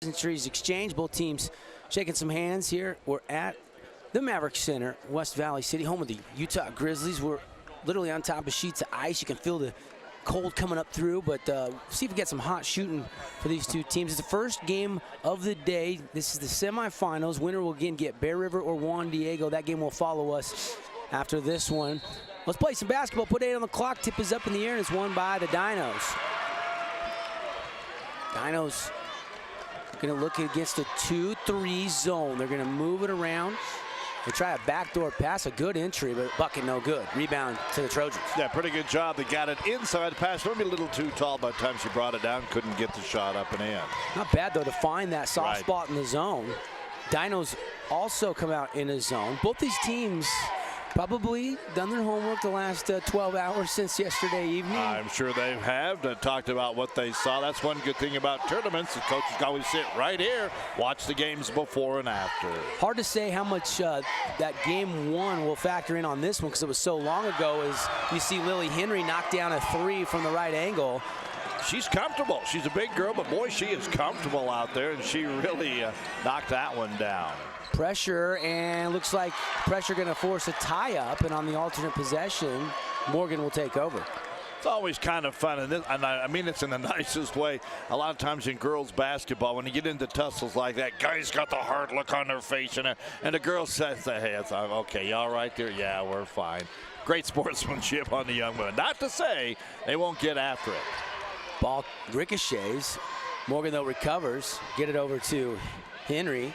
pleasantries exchanged. Both teams shaking some hands here. We're at the Maverick Center, West Valley City, home of the Utah Grizzlies. We're literally on top of sheets of ice. You can feel the cold coming up through, but see if we get some hot shooting for these two teams. It's the first game of the day. This is the semifinals. Winner will again get Bear River or Juan Diego. That game will follow us after this one. Let's play some basketball. Put 8 on the clock. Tip is up in the air, and it's won by the Dinos. Dinos going to look against a 2-3 zone. They're going to move it around. They try a backdoor pass, a good entry, but bucket no good. Rebound to the Trojans. Yeah, pretty good job. They got it inside the pass. Maybe a little too tall by the time she brought it down. Couldn't get the shot up and in. Not bad, though, to find that soft spot in the zone. Dinos also come out in a zone. Both these teams probably done their homework the last 12 hours since yesterday evening. I'm sure they have talked about what they saw. That's one good thing about tournaments. The coaches always sit right here, watch the games before and after. Hard to say how much that game one will factor in on this one because it was so long ago. As you see Lily Henry knock down a 3 from the right angle. She's comfortable. She's a big girl, but boy, she is comfortable out there, and she really knocked that one down. Pressure, and looks like pressure going to force a tie-up, and on the alternate possession, Morgan will take over. It's always kind of fun, and I mean it's in the nicest way. A lot of times in girls basketball, when you get into tussles like that, guys got the hard look on their face, and the girl says, hey, it's okay, you all right there? Yeah, we're fine. Great sportsmanship on the young women. Not to say they won't get after it. Ball ricochets. Morgan, though, recovers. Get it over to Henry.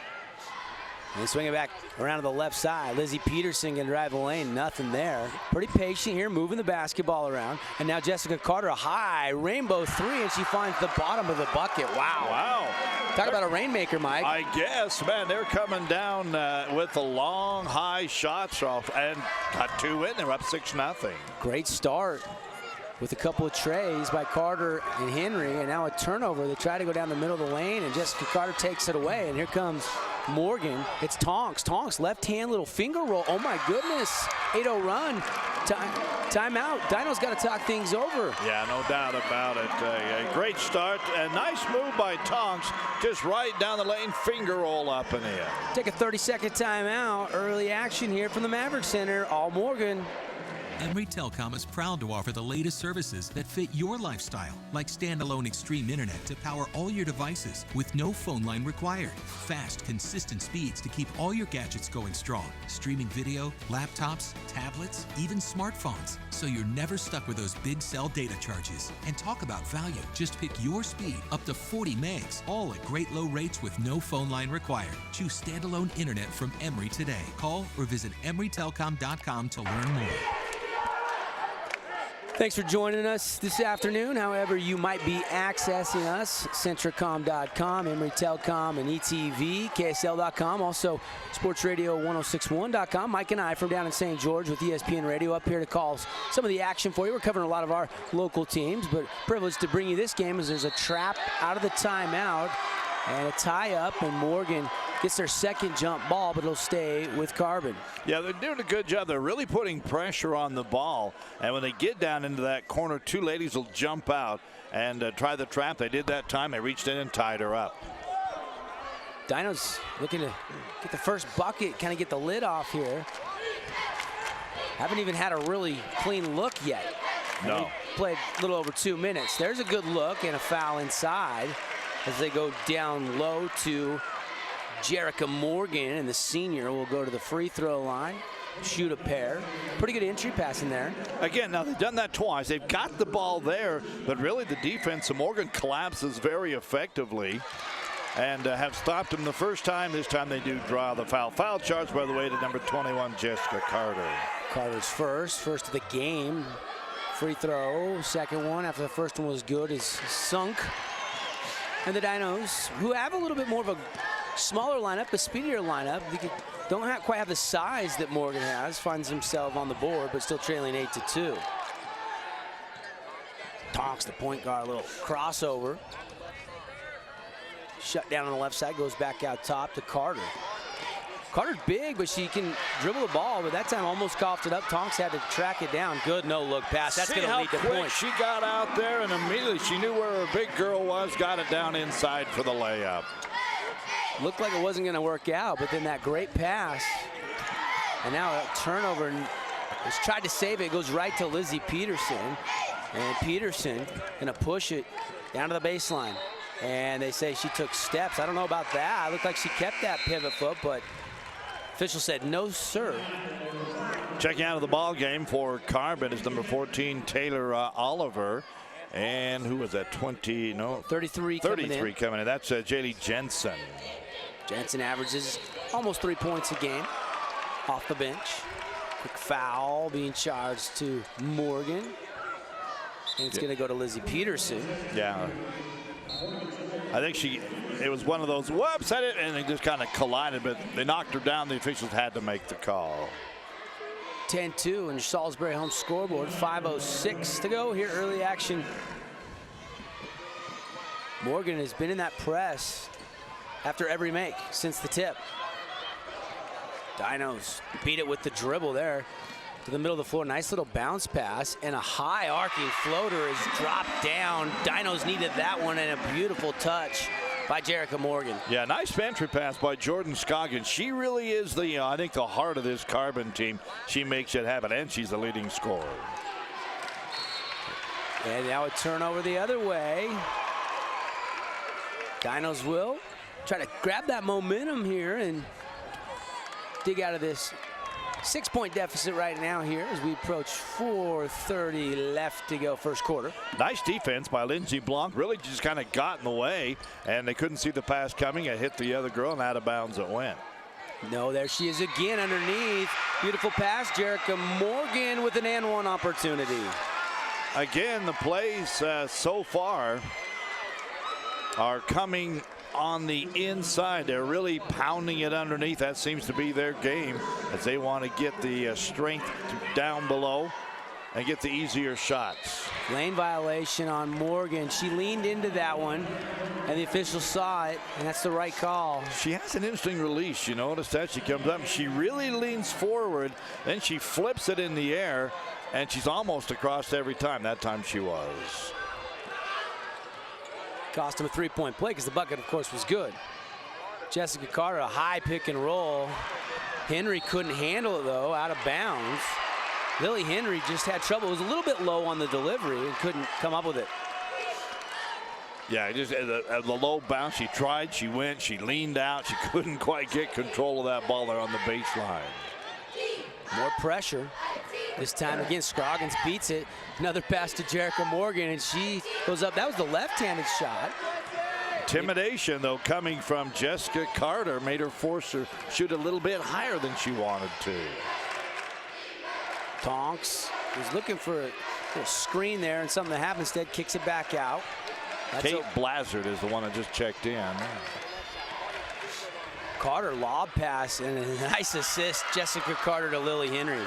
And swing it back around to the left side. Lizzie Peterson can drive the lane. Nothing there. Pretty patient here, moving the basketball around. And now Jessica Carter, a high rainbow 3, and she finds the bottom of the bucket. Wow. Wow. Talk about a rainmaker, Mike. I guess, man, they're coming down with the long, high shots off and got 2 in. They're up 6-0. Great start with a couple of trays by Carter and Henry, and now a turnover. They try to go down the middle of the lane, and Jessica Carter takes it away, and here comes Morgan. It's Tonks. Tonks, left hand, little finger roll. Oh my goodness. 8-0 run. Timeout. Dino's got to talk things over. Yeah, no doubt about it. A great start. A nice move by Tonks. Just right down the lane, finger roll up and in. Take a 30-second timeout. Early action here from the Maverick Center. All Morgan. Emory Telecom is proud to offer the latest services that fit your lifestyle, like standalone Extreme Internet to power all your devices with no phone line required. Fast, consistent speeds to keep all your gadgets going strong. Streaming video, laptops, tablets, even smartphones. So you're never stuck with those big cell data charges. And talk about value. Just pick your speed up to 40 megs, all at great low rates with no phone line required. Choose standalone internet from Emory today. Call or visit emerytelecom.com to learn more. Thanks for joining us this afternoon. However you might be accessing us, Centricom.com, Emory Telecom, and ETV, KSL.com, also SportsRadio1061.com. Mike and I from down in St. George with ESPN Radio up here to call some of the action for you. We're covering a lot of our local teams, but privileged to bring you this game as there's a trap out of the timeout and a tie-up, and Morgan gets their second jump ball, but it'll stay with Carbon. Yeah, they're doing a good job. They're really putting pressure on the ball. And when they get down into that corner, 2 ladies will jump out and try the trap. They did that time. They reached in and tied her up. Dinos looking to get the first bucket, kind of get the lid off here. Haven't even had a really clean look yet. No. Played a little over 2 minutes. There's a good look and a foul inside as they go down low to Jerica Morgan, and the senior will go to the free throw line, shoot a pair. Pretty good entry pass in there. Again, now they've done that twice. They've got the ball there, but really the defense of Morgan collapses very effectively and have stopped them the first time. This time they do draw the foul. Foul charge, by the way, to number 21, Jessica Carter. Carter's first of the game. Free throw, second one after the first one was good is sunk. And the Dinos, who have a little bit more of a smaller lineup, a speedier lineup, they don't quite have the size that Morgan has, finds himself on the board, but still trailing 8-2. Tonks, the point guard, a little crossover. Shut down on the left side, goes back out top to Carter. Carter's big, but she can dribble the ball, but that time almost coughed it up. Tonks had to track it down. Good no-look pass. That's going to lead to points. She got out there, and immediately she knew where her big girl was, got it down inside for the layup. Looked like it wasn't going to work out, but then that great pass. And now a turnover. And he's tried to save it. It goes right to Lizzie Peterson. And Peterson going to push it down to the baseline. And they say she took steps. I don't know about that. It looked like she kept that pivot foot, but official said no, sir. Checking out of the ball game for Carbon is number 14, Taylor Oliver. And who was that? 20, no? 33 coming in. That's Jaylee Jensen. Jensen averages almost 3 points a game off the bench. Quick foul being charged to Morgan. And it's going to go to Lizzie Peterson. Yeah. I think it was one of those, whoops, and they just kind of collided, but they knocked her down. The officials had to make the call. 10-2 in your Salisbury home scoreboard. 5:06 to go here. Early action. Morgan has been in that press after every make since the tip. Dinos beat it with the dribble there to the middle of the floor. Nice little bounce pass, and a high arcing floater is dropped down. Dinos needed that one, and a beautiful touch by Jerica Morgan. Yeah, nice pantry pass by Jordan Scoggins. She really is the, I think, the heart of this Carbon team. She makes it happen, and she's the leading scorer. And now a turnover the other way. Dinos will try to grab that momentum here and dig out of this 6-point deficit right now here as we approach 4:30 left to go first quarter. Nice defense by Lindsey Blanc. Really just kind of got in the way, and they couldn't see the pass coming. It hit the other girl, and out of bounds it went. No, there she is again underneath. Beautiful pass. Jerica Morgan with an and one opportunity. Again, the plays so far are coming on the inside. They're really pounding it underneath. That seems to be their game as they want to get the strength down below and get the easier shots. Lane violation on Morgan. She leaned into that one, and the official saw it, and that's the right call. She has an interesting release. You notice that she comes up, and she really leans forward, then she flips it in the air, and she's almost across every time. That time she was. Cost him a 3-point play because the bucket, of course, was good. Jessica Carter, a high pick and roll. Henry couldn't handle it, though, out of bounds. Lily Henry just had trouble. It was a little bit low on the delivery and couldn't come up with it. Yeah, just at the low bounce, she tried, she went, she leaned out. She couldn't quite get control of that ball there on the baseline. More pressure. This time again, Scroggins beats it. Another pass to Jerica Morgan, and she goes up. That was the left-handed shot. Intimidation, though, coming from Jessica Carter made her force her shoot a little bit higher than she wanted to. Tonks was looking for a screen there, and something that happened instead, kicks it back out. That's Kate Blazard is the one that just checked in. Carter lob pass and a nice assist. Jessica Carter to Lily Henry.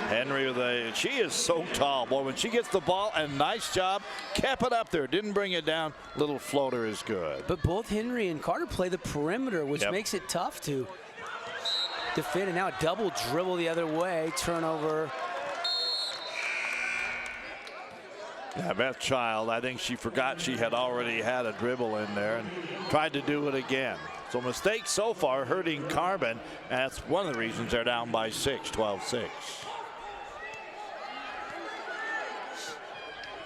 Henry with she is so tall. Boy, when she gets the ball, and nice job, kept it up there, didn't bring it down. Little floater is good. But both Henry and Carter play the perimeter, which makes it tough to defend. And now a double dribble the other way. Turnover. Yeah, Beth Child, I think she forgot she had already had a dribble in there and tried to do it again. So mistakes so far hurting Carbon, and that's one of the reasons they're down by 6, 12-6.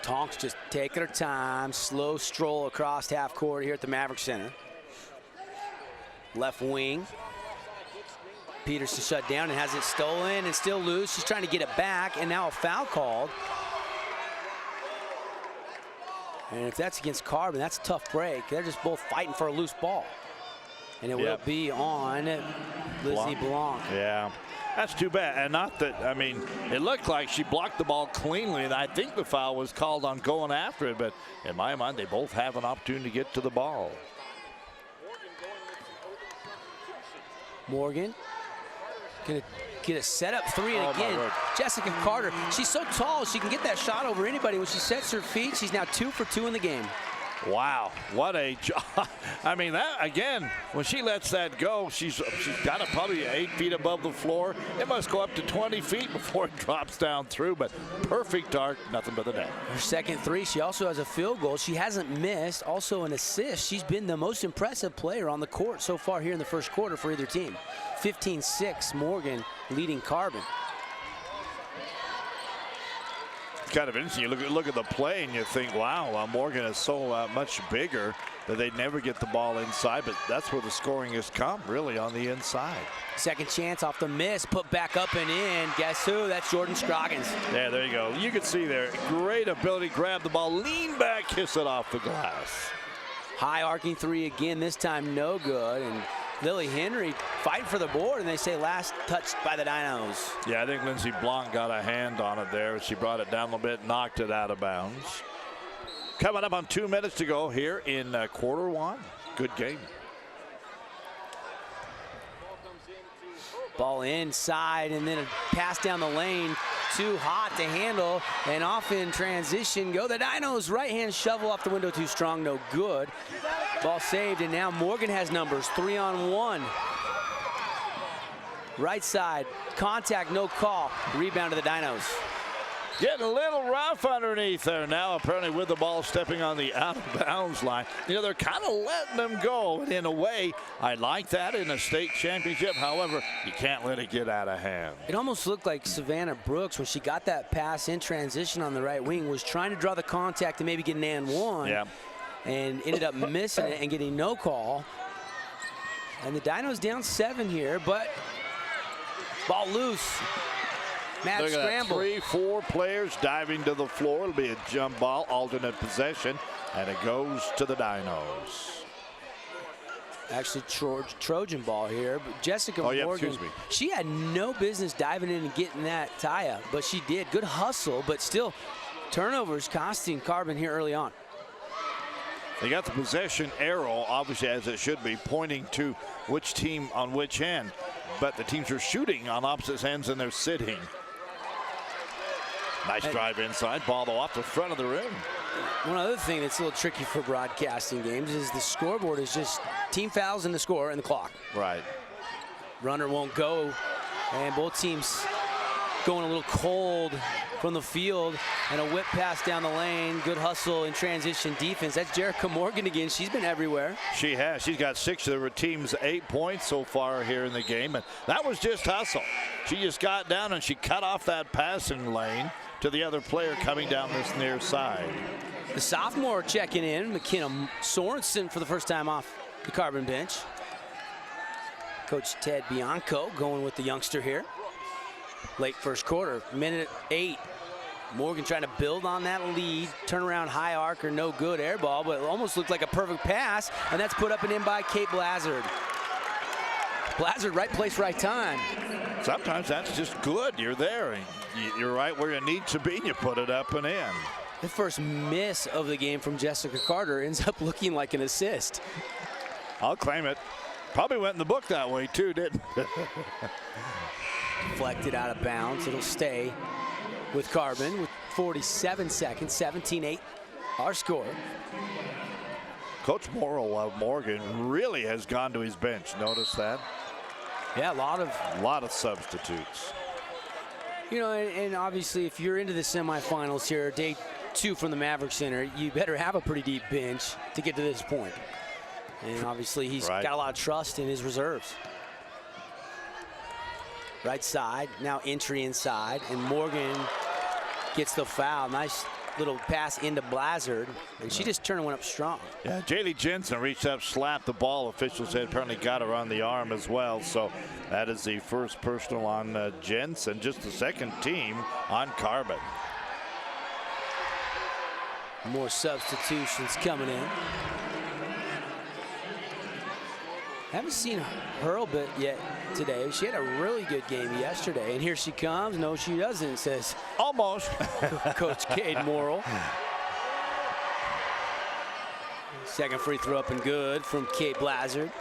Tonks just taking her time, slow stroll across half court here at the Maverick Center. Left wing. Peterson shut down and has it stolen and still loose. She's trying to get it back, and now a foul called. And if that's against Carbon, that's a tough break. They're just both fighting for a loose ball. And it will be on Lizzie Blanc. Yeah, that's too bad. And not that, I mean, it looked like she blocked the ball cleanly, and I think the foul was called on going after it. But in my mind, they both have an opportunity to get to the ball. Morgan gonna get a setup three, and again, Jessica Carter, she's so tall, she can get that shot over anybody. When she sets her feet, she's now 2 for 2 in the game. Wow, what a job. I mean, that again, when she lets that go, she's got it probably 8 feet above the floor. It must go up to 20 feet before it drops down through, but perfect arc, nothing but the net. Her second three, she also has a field goal. She hasn't missed, also an assist. She's been the most impressive player on the court so far here in the first quarter for either team. 15-6, Morgan leading Carbon. Kind of interesting. You look at the play and you think, wow, Morgan is so much bigger that they'd never get the ball inside, but that's where the scoring has come, really, on the inside. Second chance off the miss, put back up and in. Guess who? That's Jordan Scroggins. Yeah, there you go. You can see there, great ability, grab the ball, lean back, kiss it off the glass. High arcing three again, this time no good. And Lily Henry fighting for the board, and they say last touched by the Dinos. Yeah, I think Lindsey Blanc got a hand on it there. She brought it down a little bit, knocked it out of bounds. Coming up on 2 minutes to go here in quarter one. Good game. Ball inside, and then a pass down the lane. Too hot to handle, and off in transition go the Dinos. Right hand shovel off the window, too strong, no good. Ball saved, and now Morgan has numbers, 3-on-1. Right side, contact, no call. Rebound to the Dinos. Getting a little rough underneath there now, apparently with the ball stepping on the out-of-bounds line. You know, they're kind of letting them go, and in a way, I like that in a state championship. However, you can't let it get out of hand. It almost looked like Savannah Brooks, when she got that pass in transition on the right wing, was trying to draw the contact and maybe get an and one, and ended up missing it and getting no call. And the Dinos down 7 here, but ball loose. Mad Look at scramble. that, 3-4 players diving to the floor. It'll be a jump ball, alternate possession, and it goes to the Dinos. Actually, Trojan ball here, but Jessica Morgan, she had no business diving in and getting that tie-up, but she did. Good hustle, but still, turnovers costing Carbon here early on. They got the possession arrow, obviously, as it should be, pointing to which team on which end, but the teams are shooting on opposite ends and they're sitting. Nice drive inside, ball off the front of the rim. One other thing that's a little tricky for broadcasting games is the scoreboard is just team fouls and the score and the clock. Right. Runner won't go, and both teams going a little cold from the field, and a whip pass down the lane. Good hustle and transition defense. That's Jerica Morgan again. She's been everywhere. She has. She's got 6 of her team's 8 points so far here in the game, and that was just hustle. She just got down and she cut off that passing lane to the other player coming down this near side. The sophomore checking in, McKenna Sorensen, for the first time off the Carbon bench. Coach Ted Bianco going with the youngster here. Late first quarter, minute 8. Morgan trying to build on that lead. Turnaround high arc or no good, air ball, but it almost looked like a perfect pass, and that's put up and in by Kate Blazard. Blazard, right place, right time. Sometimes that's just good. You're there, and you're right where you need to be, and you put it up and in. The first miss of the game from Jessica Carter ends up looking like an assist. I'll claim it. Probably went in the book that way too, didn't it? Deflected out of bounds. It'll stay with Carbon with 47 seconds, 17-8, our score. Coach Morrow of Morgan really has gone to his bench. Notice that? Yeah, a lot of substitutes. You know, and obviously if you're into the semifinals here, day 2 from the Maverick Center, you better have a pretty deep bench to get to this point. And obviously he's got a lot of trust in his reserves. Right side, now entry inside, and Morgan gets the foul. Nice little pass into Blazard, and she just turned and went up strong. Yeah, Jaylee Jensen reached up, slapped the ball. Officials said apparently got her on the arm as well. So that is the first personal on Jensen, just the second team on Carbon. More substitutions coming in. Haven't seen Hurlbut yet today. She had a really good game yesterday. And here she comes. No, she doesn't, says almost Coach Cade Morrill. Second free throw up and good from Kate Blazard.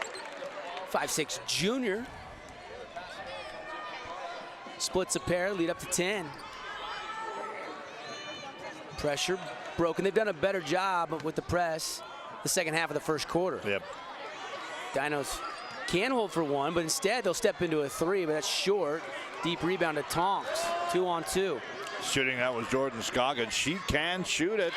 5'6" junior. Splits a pair, lead up to 10. Pressure broken. They've done a better job with the press. the second half of the first quarter. Yep. Dinos can hold for one, but instead they'll step into a three, but that's short. Deep rebound to Tonks, 2-on-2. Shooting that was Jordan Scoggins. She can shoot it.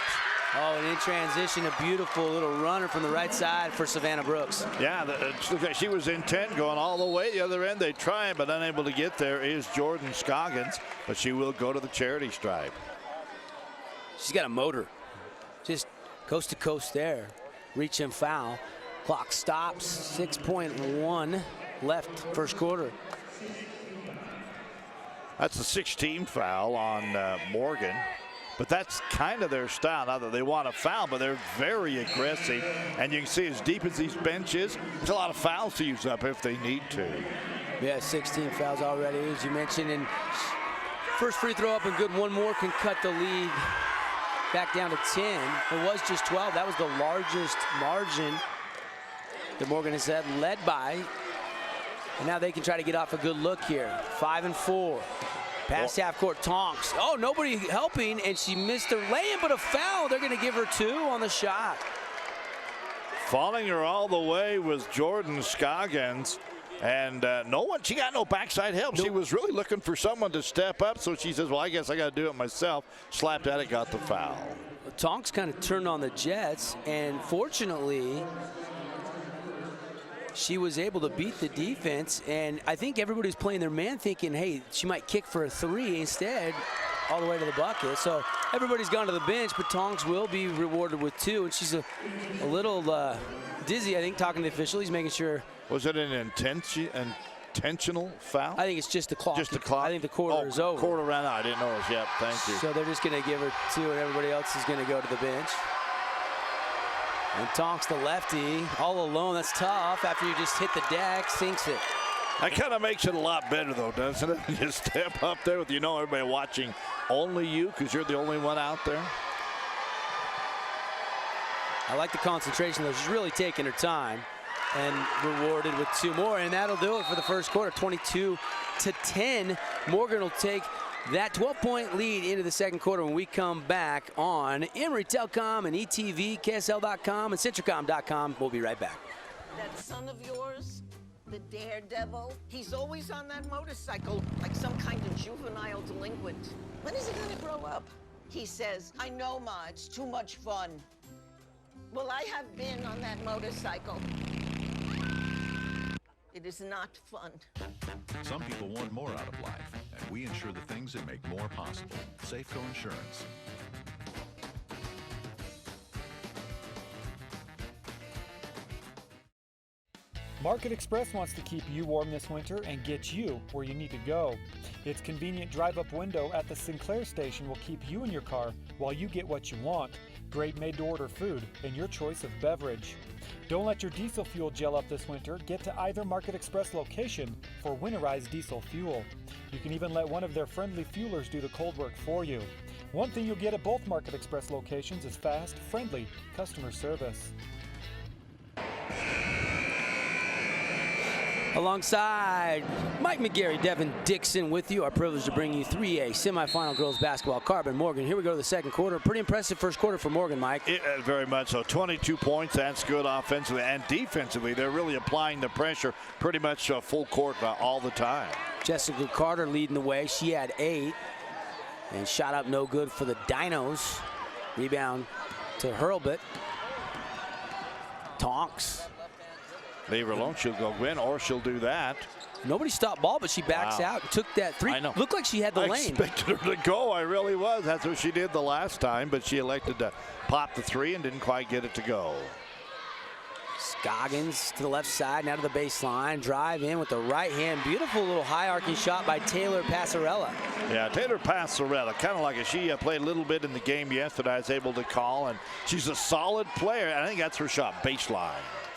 Oh, and in transition, a beautiful little runner from the right side for Savannah Brooks. Yeah, it looked like she was intent going all the way the other end. They tried, but unable to get there is Jordan Scoggins, but she will go to the charity stripe. She's got a motor. Just coast to coast there. Reach and foul. Clock stops. 6.1 left first quarter. That's a 16th foul on Morgan. But that's kind of their style. Not that they want to foul, but they're very aggressive. And you can see as deep as these benches, there's a lot of fouls to use up if they need to. Yeah, 16 fouls already, as you mentioned. And first free throw up and good. One more can cut the lead back down to 10. It was just 12. That was the largest margin that Morgan has had, led by. And now they can try to get off a good look here. 5 and 4. Past half court, Tonks. Oh, nobody helping, and she missed her lay-in, but a foul. They're going to give her 2 on the shot. Following her all the way was Jordan Scoggins, and she got no backside help. Nope. She was really looking for someone to step up, so she says, well, I guess I got to do it myself. Slapped at it, got the foul. Tonks kind of turned on the Jets, and fortunately, she was able to beat the defense, and I think everybody's playing their man thinking, hey, she might kick for a 3 instead, all the way to the bucket. So everybody's gone to the bench, but Tonks will be rewarded with 2, and she's a little dizzy, I think, talking to the official. He's making sure. Was it an intentional foul? I think it's just the clock. Just the clock? I think the quarter is over. Quarter ran out. I didn't notice. Yep, thank you. So they're just going to give her 2, and everybody else is going to go to the bench. And Tonks, the lefty, all alone. That's tough after you just hit the deck, sinks it. That kind of makes it a lot better, though, doesn't it? You step up there with, everybody watching only you because you're the only one out there. I like the concentration, though. She's really taking her time and rewarded with 2 more, and that'll do it for the first quarter. 22-10. Morgan will take that 12-point lead into the second quarter when we come back on Emory Telecom and ETV, KSL.com, and Centricom.com. We'll be right back. That son of yours, the daredevil, he's always on that motorcycle like some kind of juvenile delinquent. When is he gonna grow up? He says, I know, Ma, it's too much fun. Well, I have been on that motorcycle. It is not fun. Some people want more out of life, and we insure the things that make more possible. Safeco Insurance. Market Express wants to keep you warm this winter and get you where you need to go. Its convenient drive-up window at the Sinclair station will keep you in your car while you get what you want. Great made-to-order food and your choice of beverage. Don't let your diesel fuel gel up this winter. Get to either Market Express location for winterized diesel fuel. You can even let one of their friendly fuelers do the cold work for you. One thing you'll get at both Market Express locations is fast, friendly customer service. Alongside Mike McGarry, Devin Dixon with you. Our privilege to bring you 3A semifinal girls basketball. Carbon Morgan. Here we go to the second quarter. Pretty impressive first quarter for Morgan, Mike. Very much so. 22 points. That's good offensively and defensively. They're really applying the pressure pretty much full court all the time. Jessica Carter leading the way. She had 8 and shot up no good for the Dinos. Rebound to Hurlbut. Tonks. Leave her alone. She'll go win, or she'll do that. Nobody stopped ball, but she backs out and took that 3. I know. Looked like she had the lane. I expected her to go. I really was. That's what she did the last time, but she elected to pop the 3 and didn't quite get it to go. Scoggins to the left side, now to the baseline. Drive in with the right hand. Beautiful little high arcing shot by Taylor Passarella. Yeah, Taylor Passarella, kind of like she played a little bit in the game yesterday. I was able to call, and she's a solid player. I think that's her shot, baseline.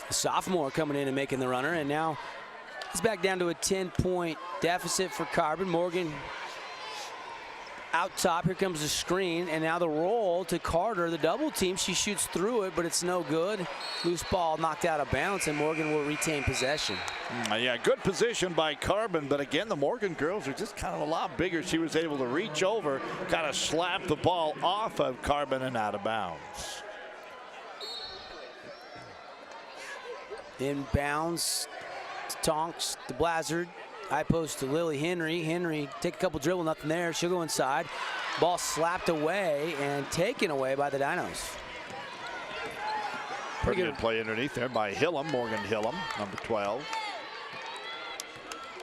The sophomore coming in and making the runner, and now it's back down to a 10-point deficit for Carbon. Morgan out top. Here comes the screen, and now the roll to Carter. The double team. She shoots through it, but it's no good. Loose ball knocked out of bounds, and Morgan will retain possession. Yeah, good position by Carbon, but again, the Morgan girls are just kind of a lot bigger. She was able to reach over, kind of slap the ball off of Carbon and out of bounds. Inbounds to Tonks, to Blazard. High post to Lily Henry. Henry take a couple dribble, nothing there. She'll go inside. Ball slapped away and taken away by the Dinos. Pretty good play underneath there by Hillam, Morgan Hillam, number 12.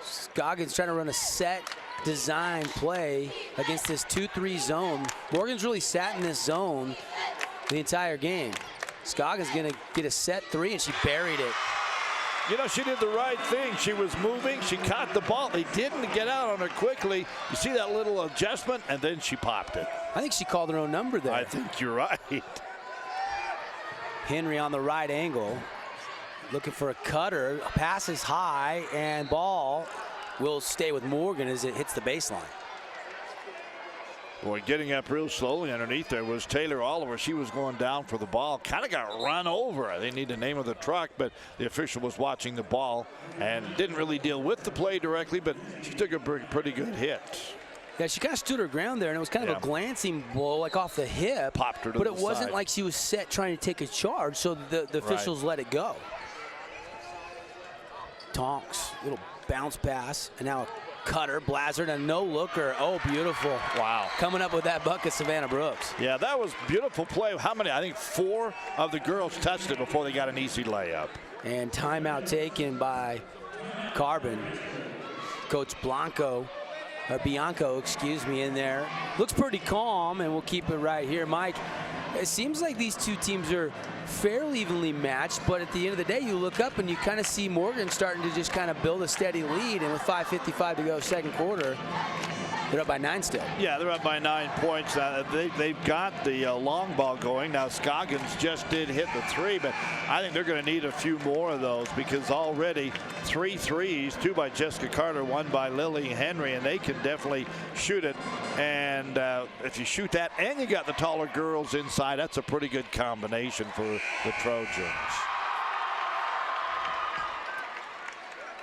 Scoggins trying to run a set design play against this 2-3 zone. Morgan's really sat in this zone the entire game. Scoggins gonna get a set three, and she buried it. You know, she did the right thing. She was moving. She caught the ball. They didn't get out on her quickly. You see that little adjustment, and then she popped it. I think she called her own number there. I think you're right. Henry on the right angle, looking for a cutter. Pass is high, and ball will stay with Morgan as it hits the baseline. Boy, getting up real slowly underneath there was Taylor Oliver. She was going down for the ball. Kind of got run over. I didn't need the name of the truck, but the official was watching the ball and didn't really deal with the play directly, but she took a pretty good hit. Yeah, she kind of stood her ground there, and it was kind of a glancing blow, like off the hip. Popped her to but the it wasn't side. like she was set trying to take a charge, so the officials let it go. Tonks, little bounce pass, and now a cutter. Blazard, a no-looker. Oh, beautiful. Wow. Coming up with that bucket, Savannah Brooks. Yeah, that was beautiful play. How many? I think 4 of the girls touched it before they got an easy layup. And timeout taken by Carbon. Coach Bianco, excuse me, in there. Looks pretty calm, and we'll keep it right here. Mike, it seems like these two teams are fairly evenly matched, but at the end of the day, you look up and you kind of see Morgan starting to just kind of build a steady lead, and with 5:55 to go second quarter, they're up by 9 still. Yeah, they're up by 9 points. They've got the long ball going. Now, Scoggins just did hit the 3, but I think they're going to need a few more of those because already 3 threes, 2 by Jessica Carter, 1 by Lily Henry, and they can definitely shoot it. And if you shoot that and you got the taller girls inside, that's a pretty good combination for the Trojans.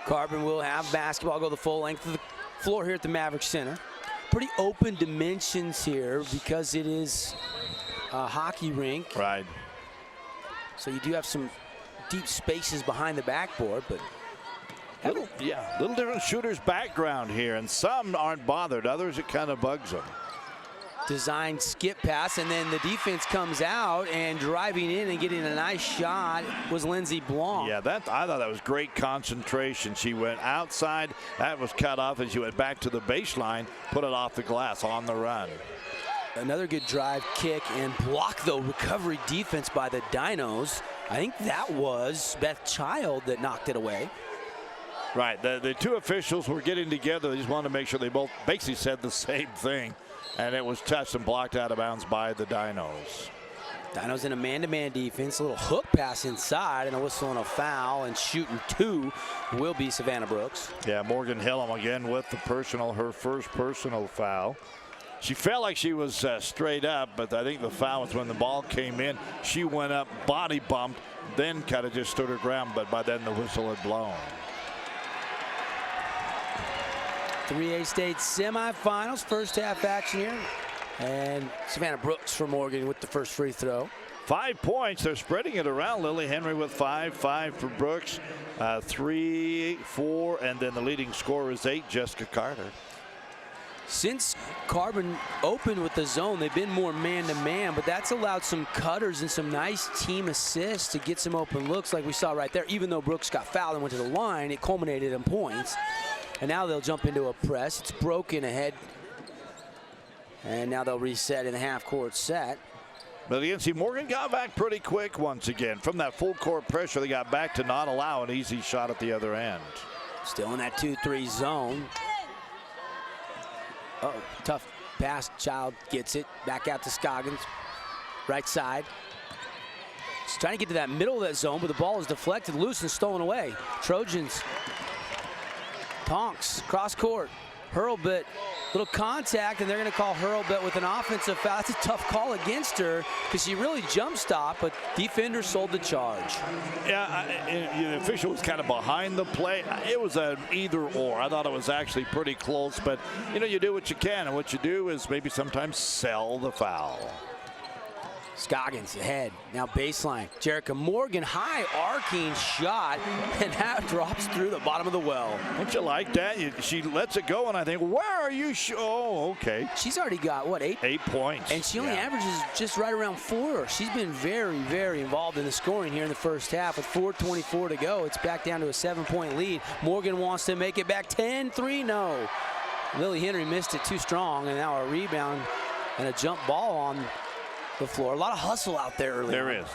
Carbon will have basketball, go the full length of the floor here at the Maverick Center. Pretty open dimensions here because it is a hockey rink. Right. So you do have some deep spaces behind the backboard, but little different shooter's background here, and some aren't bothered. Others, it kind of bugs them. designed skip pass, and then the defense comes out, and driving in and getting a nice shot was Lindsey Blanc. Yeah, I thought that was great concentration. She went outside, that was cut off, and she went back to the baseline, put it off the glass on the run. Another good drive, kick, and block, though. Recovery defense by the Dinos. I think that was Beth Child that knocked it away. Right, the two officials were getting together. They just wanted to make sure they both basically said the same thing. And it was touched and blocked out of bounds by the Dinos. Dinos in a man-to-man defense. A little hook pass inside and a whistle and a foul. And shooting two will be Savannah Brooks. Yeah, Morgan Hillam again with the her first personal foul. She felt like she was straight up, but I think the foul was when the ball came in. She went up, body bumped, then kind of just stood her ground, but by then the whistle had blown. 3A State semifinals, first half action here. And Savannah Brooks for Morgan with the first free throw. 5 points. They're spreading it around. Lily Henry with 5 for Brooks, 3, 4, and then the leading scorer is 8, Jessica Carter. Since Carbon opened with the zone, they've been more man-to-man, but that's allowed some cutters and some nice team assists to get some open looks like we saw right there. Even though Brooks got fouled and went to the line, it culminated in points. And now they'll jump into a press. It's broken ahead. And now they'll reset in the half-court set. But again, see, Morgan got back pretty quick once again. From that full-court pressure, they got back to not allow an easy shot at the other end. Still in that 2-3 zone. Oh, tough pass. Child gets it. Back out to Scoggins. Right side. He's trying to get to that middle of that zone, but the ball is deflected, loose, and stolen away. Trojans. Tonks, cross court. Hurlbut, little contact, and they're going to call Hurlbut with an offensive foul. That's a tough call against her because she really jump stopped, but defender sold the charge. Yeah, the official was kind of behind the play. It was an either or. I thought it was actually pretty close, but you know, you do what you can, and what you do is maybe sometimes sell the foul. Scoggins ahead, now baseline. Jerica Morgan, high arcing shot, and that drops through the bottom of the well. Don't you like that? She lets it go, and I think, where are you? Oh, okay. She's already got, what, 8? 8 points. And she only averages just right around 4. She's been very, very involved in the scoring here in the first half. With 4:24 to go, it's back down to a 7-point lead. Morgan wants to make it back 10-3, no. Lily Henry missed it too strong, and now a rebound and a jump ball on the floor. A lot of hustle out there early. There is.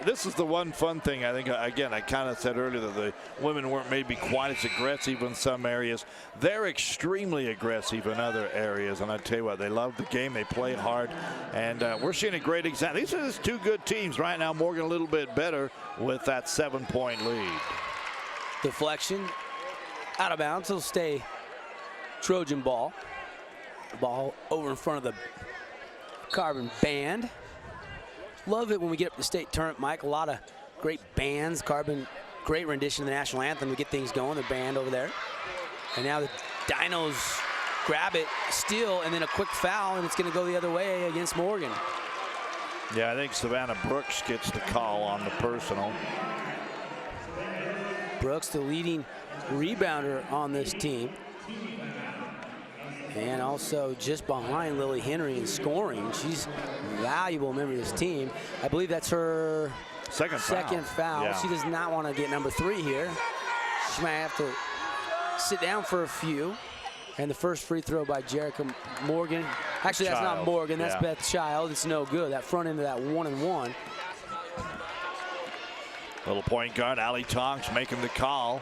This is the one fun thing. I think, again, I kind of said earlier that the women weren't maybe quite as aggressive in some areas. They're extremely aggressive in other areas. And I tell you what, they love the game. They play hard. And we're seeing a great example. These are just 2 good teams right now. Morgan a little bit better with that 7-point lead. Deflection out of bounds. It'll stay Trojan ball. Ball over in front of the Carbon band. Love it when we get up to the state tournament, Mike. A lot of great bands. Carbon, great rendition of the national anthem to get things going. The band over there. And now the Dinos grab it, steal, and then a quick foul, and it's going to go the other way against Morgan. Yeah, I think Savannah Brooks gets the call on the personal. Brooks, the leading rebounder on this team. And also just behind Lily Henry in scoring. She's a valuable member of this team. I believe that's her second foul. Yeah. She does not want to get number 3 here. She might have to sit down for a few. And the first free throw by Jerica Morgan. Actually, that's not Morgan. That's Beth Child. It's no good. That front end of that 1-and-1. Little point guard, Allie Tonks making the call.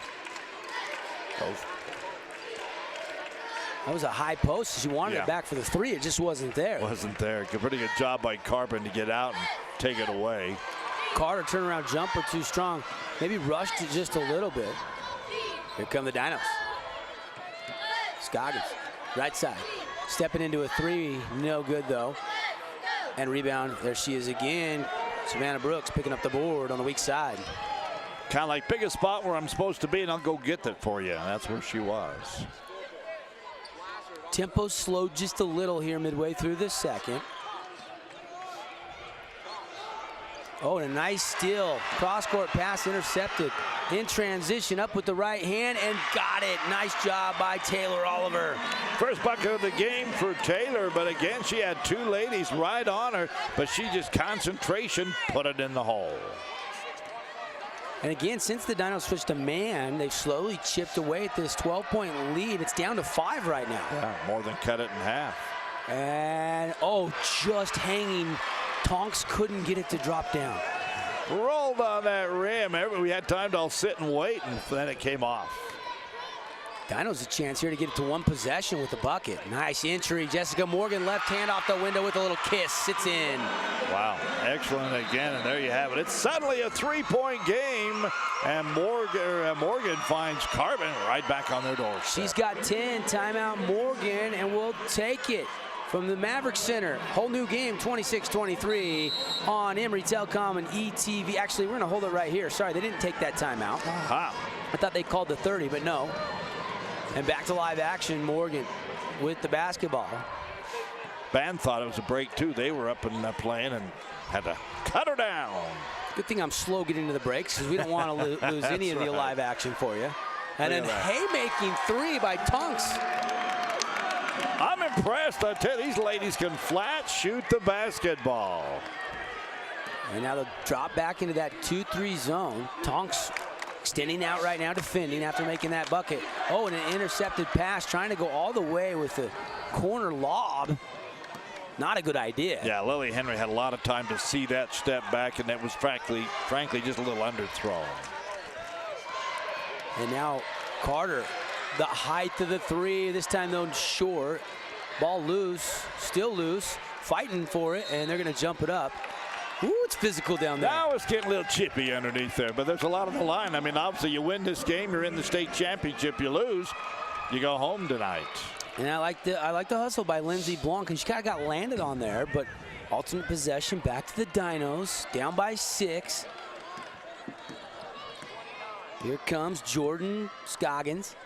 That was a high post. She wanted it back for the 3. It just wasn't there. Wasn't there. Pretty good job by Carbon to get out and take it away. Carter turnaround jumper too strong. Maybe rushed it just a little bit. Here come the Dinos. Scoggins, right side. Stepping into a 3. No good, though. And rebound. There she is again. Savannah Brooks picking up the board on the weak side. Kind of like, pick a spot where I'm supposed to be, and I'll go get that for you. And that's where she was. Tempo slowed just a little here midway through the second. Oh, and a nice steal. Cross-court pass intercepted. In transition, up with the right hand, and got it. Nice job by Taylor Oliver. First bucket of the game for Taylor, but again, she had 2 ladies right on her, but she just concentration put it in the hole. And again, since the Dinos switched to man, they've slowly chipped away at this 12-point lead. It's down to 5 right now. Yeah, more than cut it in half. And, oh, just hanging. Tonks couldn't get it to drop down. Rolled on that rim. We had time to all sit and wait, and then it came off. Dinos a chance here to get it to 1 possession with the bucket. Nice entry. Jessica Morgan, left hand off the window with a little kiss. Sits in. Wow, excellent again, and there you have it. It's suddenly a 3-point game, and Morgan finds Carbon right back on their doorstep. She's got 10. Timeout Morgan, and we'll take it from the Maverick Center. Whole new game, 26-23 on Emory Telecom and ETV. Actually, we're going to hold it right here. Sorry, they didn't take that timeout. I thought they called the 30, but no. And back to live action, Morgan with the basketball. Band thought it was a break, too. They were up and playing and had to cut her down. Good thing I'm slow getting to the breaks because we don't want to lose any of the live action for you. And then haymaking 3 by Tonks. I'm impressed. I tell you, these ladies can flat shoot the basketball. And now they'll drop back into that 2-3 zone. Tonks extending out right now, defending after making that bucket. Oh, and an intercepted pass, trying to go all the way with the corner lob. Not a good idea. Yeah, Lily Henry had a lot of time to see that step back, and that was frankly just a little underthrown. And now Carter, the height of the 3, this time though short. Ball loose, still loose, fighting for it, and they're going to jump it up. Ooh, it's physical down there. Now it's getting a little chippy underneath there, but there's a lot on the line. I mean, obviously, you win this game, you're in the state championship. You lose, you go home tonight. And I like the hustle by Lindsey Blanc, and she kind of got landed on there, but ultimate possession back to the Dinos, down by 6. Here comes Jordan Scoggins.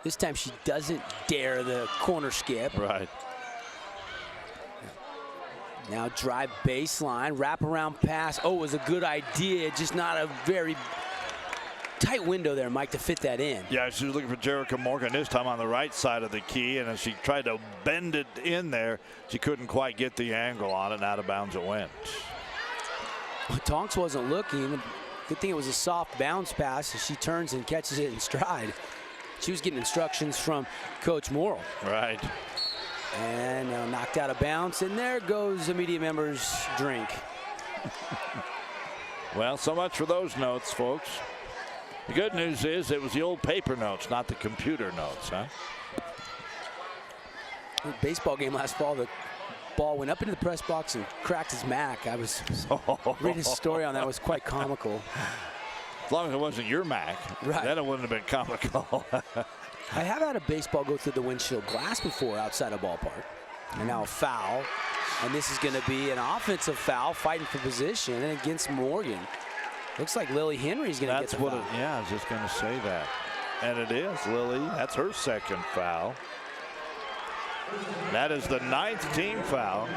This time she doesn't dare the corner skip. Right. Now drive baseline, wraparound pass. Oh, it was a good idea, just not a very tight window there, Mike, to fit that in. Yeah, she was looking for Jerica Morgan this time on the right side of the key, and as she tried to bend it in there, she couldn't quite get the angle on it, and out of bounds it went. Tonks wasn't looking. Good thing it was a soft bounce pass as she turns and catches it in stride. She was getting instructions from Coach Morrill. Right. And now knocked out of bounds, and there goes the media member's drink. Well, so much for those notes, folks. The good news is it was the old paper notes, not the computer notes, huh? The baseball game last fall, the ball went up into the press box and cracked his Mac. I was reading a story on that. It was quite comical. As long as it wasn't your Mac, right, then it wouldn't have been comical. I have had a baseball go through the windshield glass before outside a ballpark. And now a foul. And this is going to be an offensive foul, fighting for position and against Morgan. Looks like Lily Henry's going to get the foul. Yeah, I was just going to say that. And it is Lily. That's her second foul. That is the 9th team foul.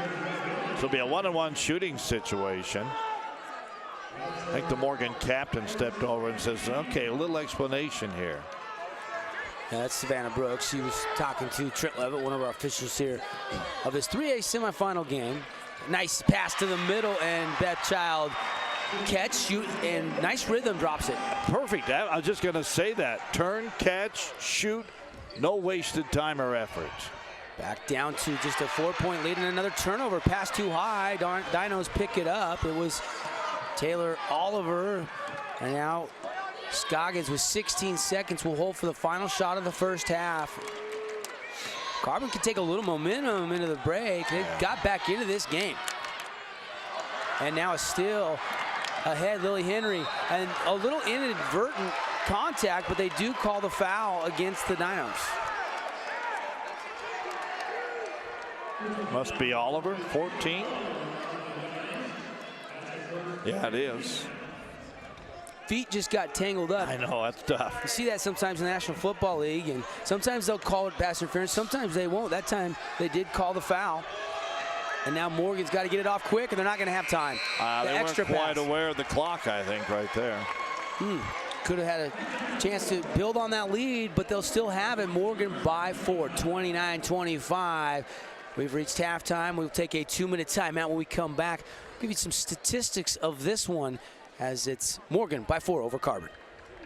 So it'll be a 1-on-1 shooting situation. I think the Morgan captain stepped over and says, okay, a little explanation here. Yeah, that's Savannah Brooks. She was talking to Trent Levitt, one of our officials here, of his 3A semifinal game. Nice pass to the middle, and Beth Child catch, shoot, and nice rhythm, drops it. Perfect. I was just going to say that. Turn, catch, shoot, no wasted time or effort. Back down to just a 4-point lead and another turnover. Pass too high. Dinos pick it up. It was Taylor Oliver, and now Scoggins with 16 seconds will hold for the final shot of the first half. Carbon can take a little momentum into the break. They got back into this game. And now a steal ahead, Lily Henry. And a little inadvertent contact, but they do call the foul against the Dinos. Must be Oliver, 14. Yeah, it is. Feet just got tangled up. I know, that's tough. You see that sometimes in the National Football League, and sometimes they'll call it pass interference, sometimes they won't. That time they did call the foul. And now Morgan's got to get it off quick, and they're not going to have time. They weren't quite aware of the clock, I think, right there. Could have had a chance to build on that lead, but they'll still have it. Morgan by 4, 29-25. We've reached halftime. We'll take a 2-minute timeout when we come back. I'll give you some statistics of this one, as it's Morgan by 4 over Carbon.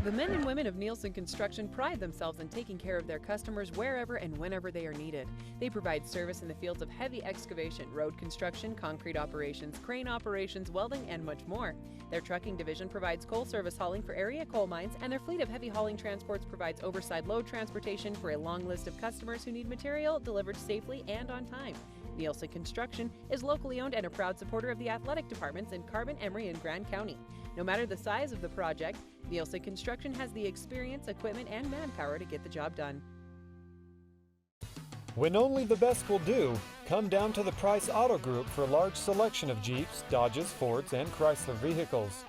The men and women of Nielsen Construction pride themselves in taking care of their customers wherever and whenever they are needed. They provide service in the fields of heavy excavation, road construction, concrete operations, crane operations, welding, and much more. Their trucking division provides coal service hauling for area coal mines, and their fleet of heavy hauling transports provides overside load transportation for a long list of customers who need material delivered safely and on time. Nielsen Construction is locally owned and a proud supporter of the athletic departments in Carbon, Emery, and Grand County. No matter the size of the project, Nielsen Construction has the experience, equipment, and manpower to get the job done. When only the best will do, come down to the Price Auto Group for a large selection of Jeeps, Dodges, Fords, and Chrysler vehicles.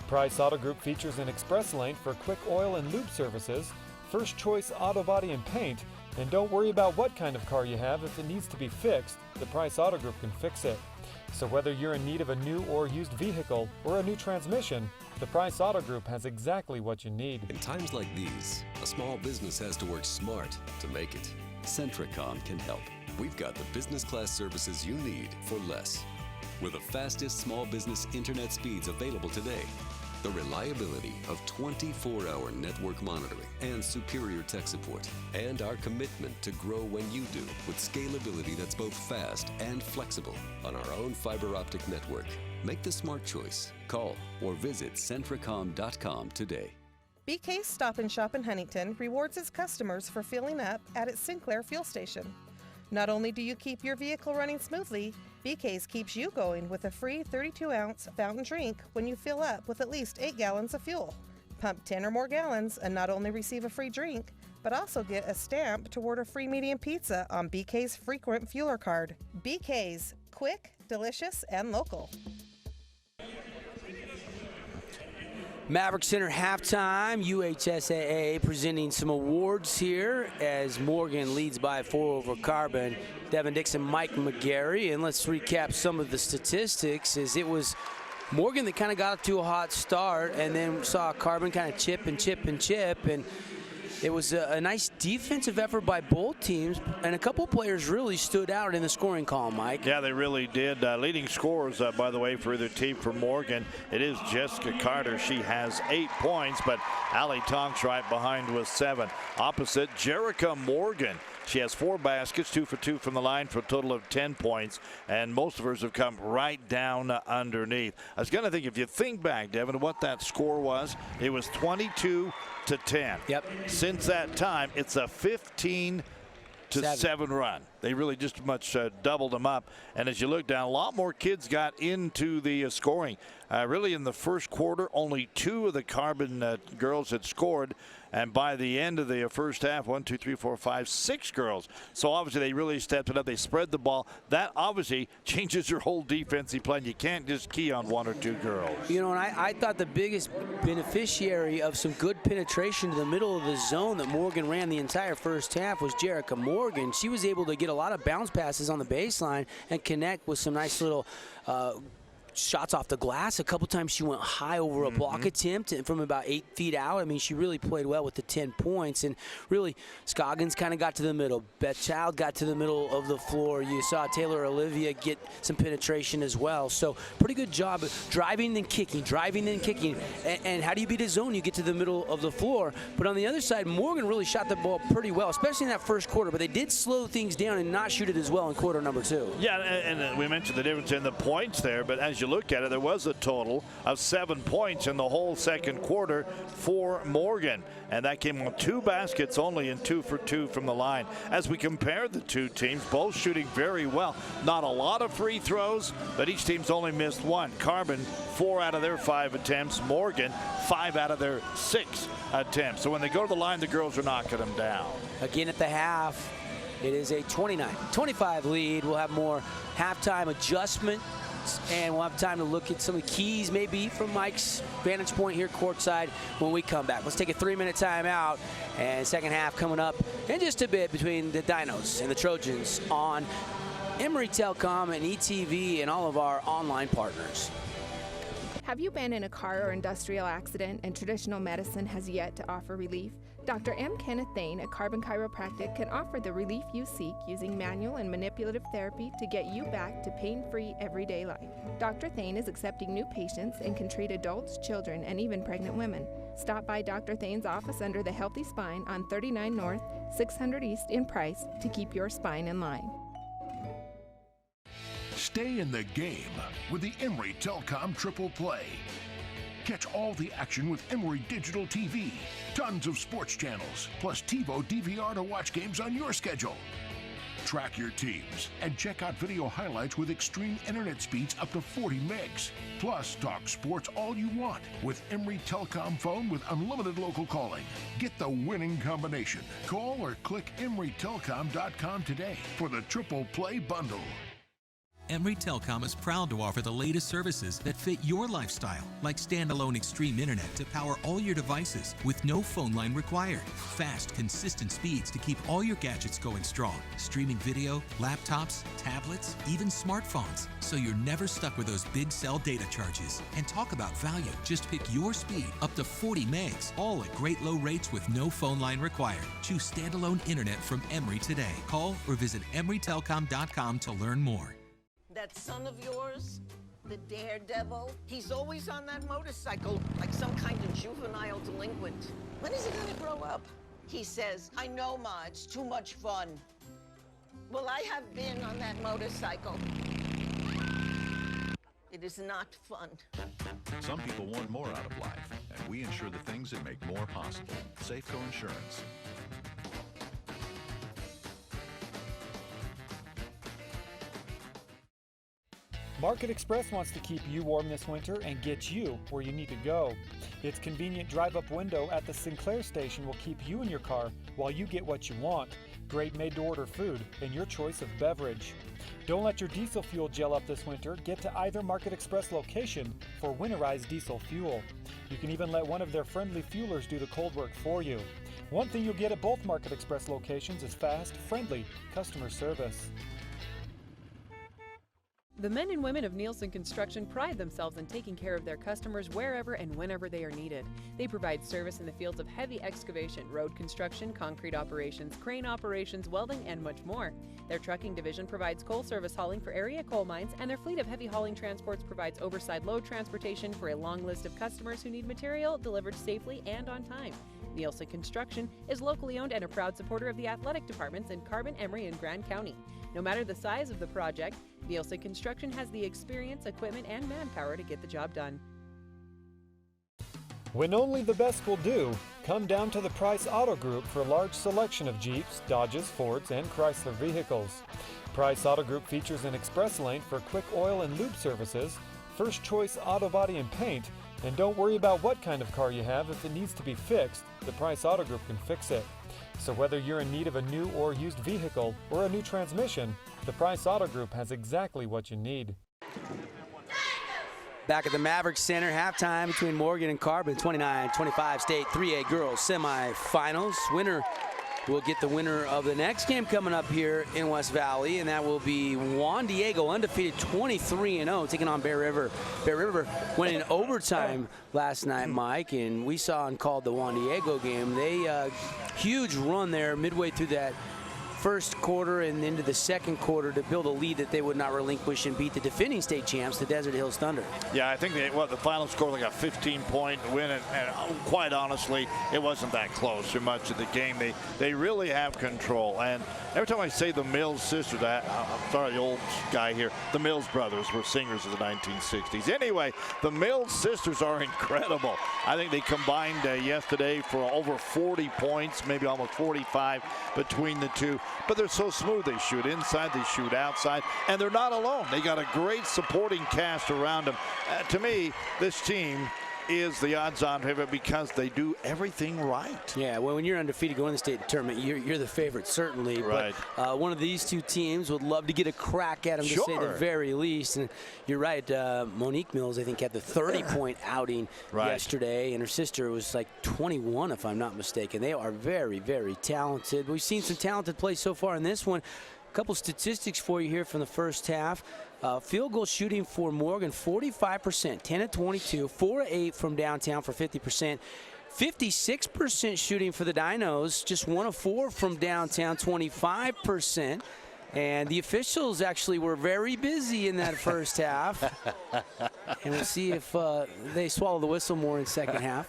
Price Auto Group features an express lane for quick oil and lube services, first choice auto body and paint, and don't worry about what kind of car you have. If it needs to be fixed, the Price Auto Group can fix it. So whether you're in need of a new or used vehicle or a new transmission, the Price Auto Group has exactly what you need. In times like these, a small business has to work smart to make it. Centricom can help. We've got the business class services you need for less. With the fastest small business internet speeds available today, the reliability of 24-hour network monitoring and superior tech support, and our commitment to grow when you do with scalability that's both fast and flexible on our own fiber optic network. Make the smart choice. Call or visit Centricom.com today. BK's Stop and Shop in Huntington rewards its customers for filling up at its Sinclair fuel station. Not only do you keep your vehicle running smoothly, BK's keeps you going with a free 32-ounce fountain drink when you fill up with at least 8 gallons of fuel. Pump 10 or more gallons and not only receive a free drink, but also get a stamp toward a free medium pizza on BK's Frequent Fueler card. BK's, quick, delicious, and local. Maverick Center halftime, UHSAA presenting some awards here as Morgan leads by 4 over Carbon. Devin Dixon, Mike McGarry, and let's recap some of the statistics as it was Morgan that kind of got up to a hot start and then saw Carbon kind of chip and chip and chip, and it was a nice defensive effort by both teams, and a couple players really stood out in the scoring column, Mike. Yeah, they really did. Leading scorers, by the way, for either team for Morgan, it is Jessica Carter. She has 8 points, but Allie Tonks right behind with 7. Opposite, Jerica Morgan. She has 4 baskets, 2 for 2 from the line for a total of 10 points, and most of hers have come right down underneath. I was going to think, if you think back, Devin, what that score was, it was 22-10. Yep. Since that time, it's a 15-7 run. They really just much doubled them up. And as you look down, a lot more kids got into the scoring. Really, in the first quarter, only 2 of the Carbon girls had scored. And by the end of the first half, 1, 2, 3, 4, 5, 6 girls. So obviously they really stepped it up. They spread the ball. That obviously changes your whole defensive plan. You can't just key on 1 or 2 girls. You know, and I thought the biggest beneficiary of some good penetration to the middle of the zone that Morgan ran the entire first half was Jerica Morgan. She was able to get a lot of bounce passes on the baseline and connect with some nice little shots off the glass. A couple times she went high over a block attempt and from about 8 feet out. I mean, she really played well with the 10 points. And really, Scoggins kind of got to the middle. Beth Child got to the middle of the floor. You saw Taylor Olivia get some penetration as well. So pretty good job driving and kicking, And how do you beat a zone? You get to the middle of the floor. But on the other side, Morgan really shot the ball pretty well, especially in that first quarter. But they did slow things down and not shoot it as well in quarter number 2. Yeah, and we mentioned the difference in the points there, but as you look at it, there was a total of 7 points in the whole second quarter for Morgan, and that came on 2 baskets only and 2 for 2 from the line. As we compare the two teams, both shooting very well. Not a lot of free throws, but each team's only missed 1. Carbon, 4 out of their 5 attempts. Morgan, 5 out of their 6 attempts. So when they go to the line, the girls are knocking them down. Again at the half, it is a 29-25 lead. We'll have more halftime adjustment, and we'll have time to look at some of the keys maybe from Mike's vantage point here courtside when we come back. Let's take a 3-minute timeout, and second half coming up in just a bit between the Dinos and the Trojans on Emory Telecom and ETV and all of our online partners. Have you been in a car or industrial accident and traditional medicine has yet to offer relief? Dr. M. Kenneth Thane at Carbon Chiropractic can offer the relief you seek using manual and manipulative therapy to get you back to pain-free everyday life. Dr. Thane is accepting new patients and can treat adults, children, and even pregnant women. Stop by Dr. Thane's office under the Healthy Spine on 39 North, 600 East in Price to keep your spine in line. Stay in the game with the Emory Telecom Triple Play. Catch all the action with Emory Digital TV. Tons of sports channels, plus TiVo DVR to watch games on your schedule. Track your teams and check out video highlights with extreme internet speeds up to 40 megs. Plus, talk sports all you want with Emory Telecom phone with unlimited local calling. Get the winning combination. Call or click EmoryTelecom.com today for the Triple Play Bundle. Emory Telecom is proud to offer the latest services that fit your lifestyle, like standalone extreme internet to power all your devices with no phone line required. Fast, consistent speeds to keep all your gadgets going strong. Streaming video, laptops, tablets, even smartphones, so you're never stuck with those big cell data charges. And talk about value. Just pick your speed up to 40 megs, all at great low rates with no phone line required. Choose standalone internet from Emory today. Call or visit EmoryTelecom.com to learn more. That son of yours, the daredevil, he's always on that motorcycle like some kind of juvenile delinquent. When is he gonna grow up? He says, I know, Ma, it's too much fun. Well, I have been on that motorcycle. It is not fun. Some people want more out of life, and we insure the things that make more possible. Safeco Insurance. Market Express wants to keep you warm this winter and get you where you need to go. Its convenient drive-up window at the Sinclair station will keep you in your car while you get what you want. great made-to-order food, and your choice of beverage. Don't let your diesel fuel gel up this winter. Get to either Market Express location for winterized diesel fuel. You can even let one of their friendly fuelers do the cold work for you. One thing you'll get at both Market Express locations is fast, friendly customer service. The men and women of Nielsen Construction pride themselves in taking care of their customers wherever and whenever they are needed. They provide service in the fields of heavy excavation, road construction, concrete operations, crane operations, welding, and much more. Their trucking division provides coal service hauling for area coal mines, and their fleet of heavy hauling transports provides oversized load transportation for a long list of customers who need material delivered safely and on time. Nielsen Construction is locally owned and a proud supporter of the athletic departments in Carbon, Emery, and Grand County. No matter the size of the project, Nielsen Construction has the experience, equipment, and manpower to get the job done. When only the best will do, come down to the Price Auto Group for a large selection of Jeeps, Dodges, Fords, and Chrysler vehicles. Price Auto Group features an express lane for quick oil and lube services, first choice auto body and paint, and don't worry about what kind of car you have. If it needs to be fixed, the Price Auto Group can fix it. So whether you're in need of a new or used vehicle or a new transmission, the Price Auto Group has exactly what you need. Back at the Maverick Center, halftime between Morgan and Carbon, 29-25 state 3A girls semifinals. Winner will get the winner of the next game coming up here in West Valley, and that will be Juan Diego, undefeated 23-0, taking on Bear River. Bear River went in overtime last night, Mike, and we saw and called the Juan Diego game. They huge run there midway through that first quarter and into the second quarter to build a lead that they would not relinquish and beat the defending state champs, the Desert Hills Thunder. Yeah, I think the final score like a 15-point win, and quite honestly, it wasn't that close for much of the game. They really have control. And every time I say the Mills sisters, I'm sorry, the old guy here, the Mills brothers were singers of the 1960s. Anyway, the Mills sisters are incredible. I think they combined yesterday for over 40 points, maybe almost 45 between the two. But they're so smooth. They shoot inside, they shoot outside, and they're not alone. They got a great supporting cast around them. To me, this team is the odds-on favorite because they do everything right. Yeah, well, when you're undefeated going to the state tournament, you're the favorite, certainly. Right. But one of these two teams would love to get a crack at them, to say the very least. And you're right, Monique Mills, I think, had the 30-point outing yesterday, and her sister was like 21, if I'm not mistaken. They are very, very talented. We've seen some talented play so far in this one. A couple statistics for you here from the first half. Field goal shooting for Morgan, 45%, 10 of 22, 4 of 8 from downtown for 50%. 56% shooting for the Dinos, just 1 of 4 from downtown, 25%. And the officials actually were very busy in that first half. And we'll see if they swallow the whistle more in second half.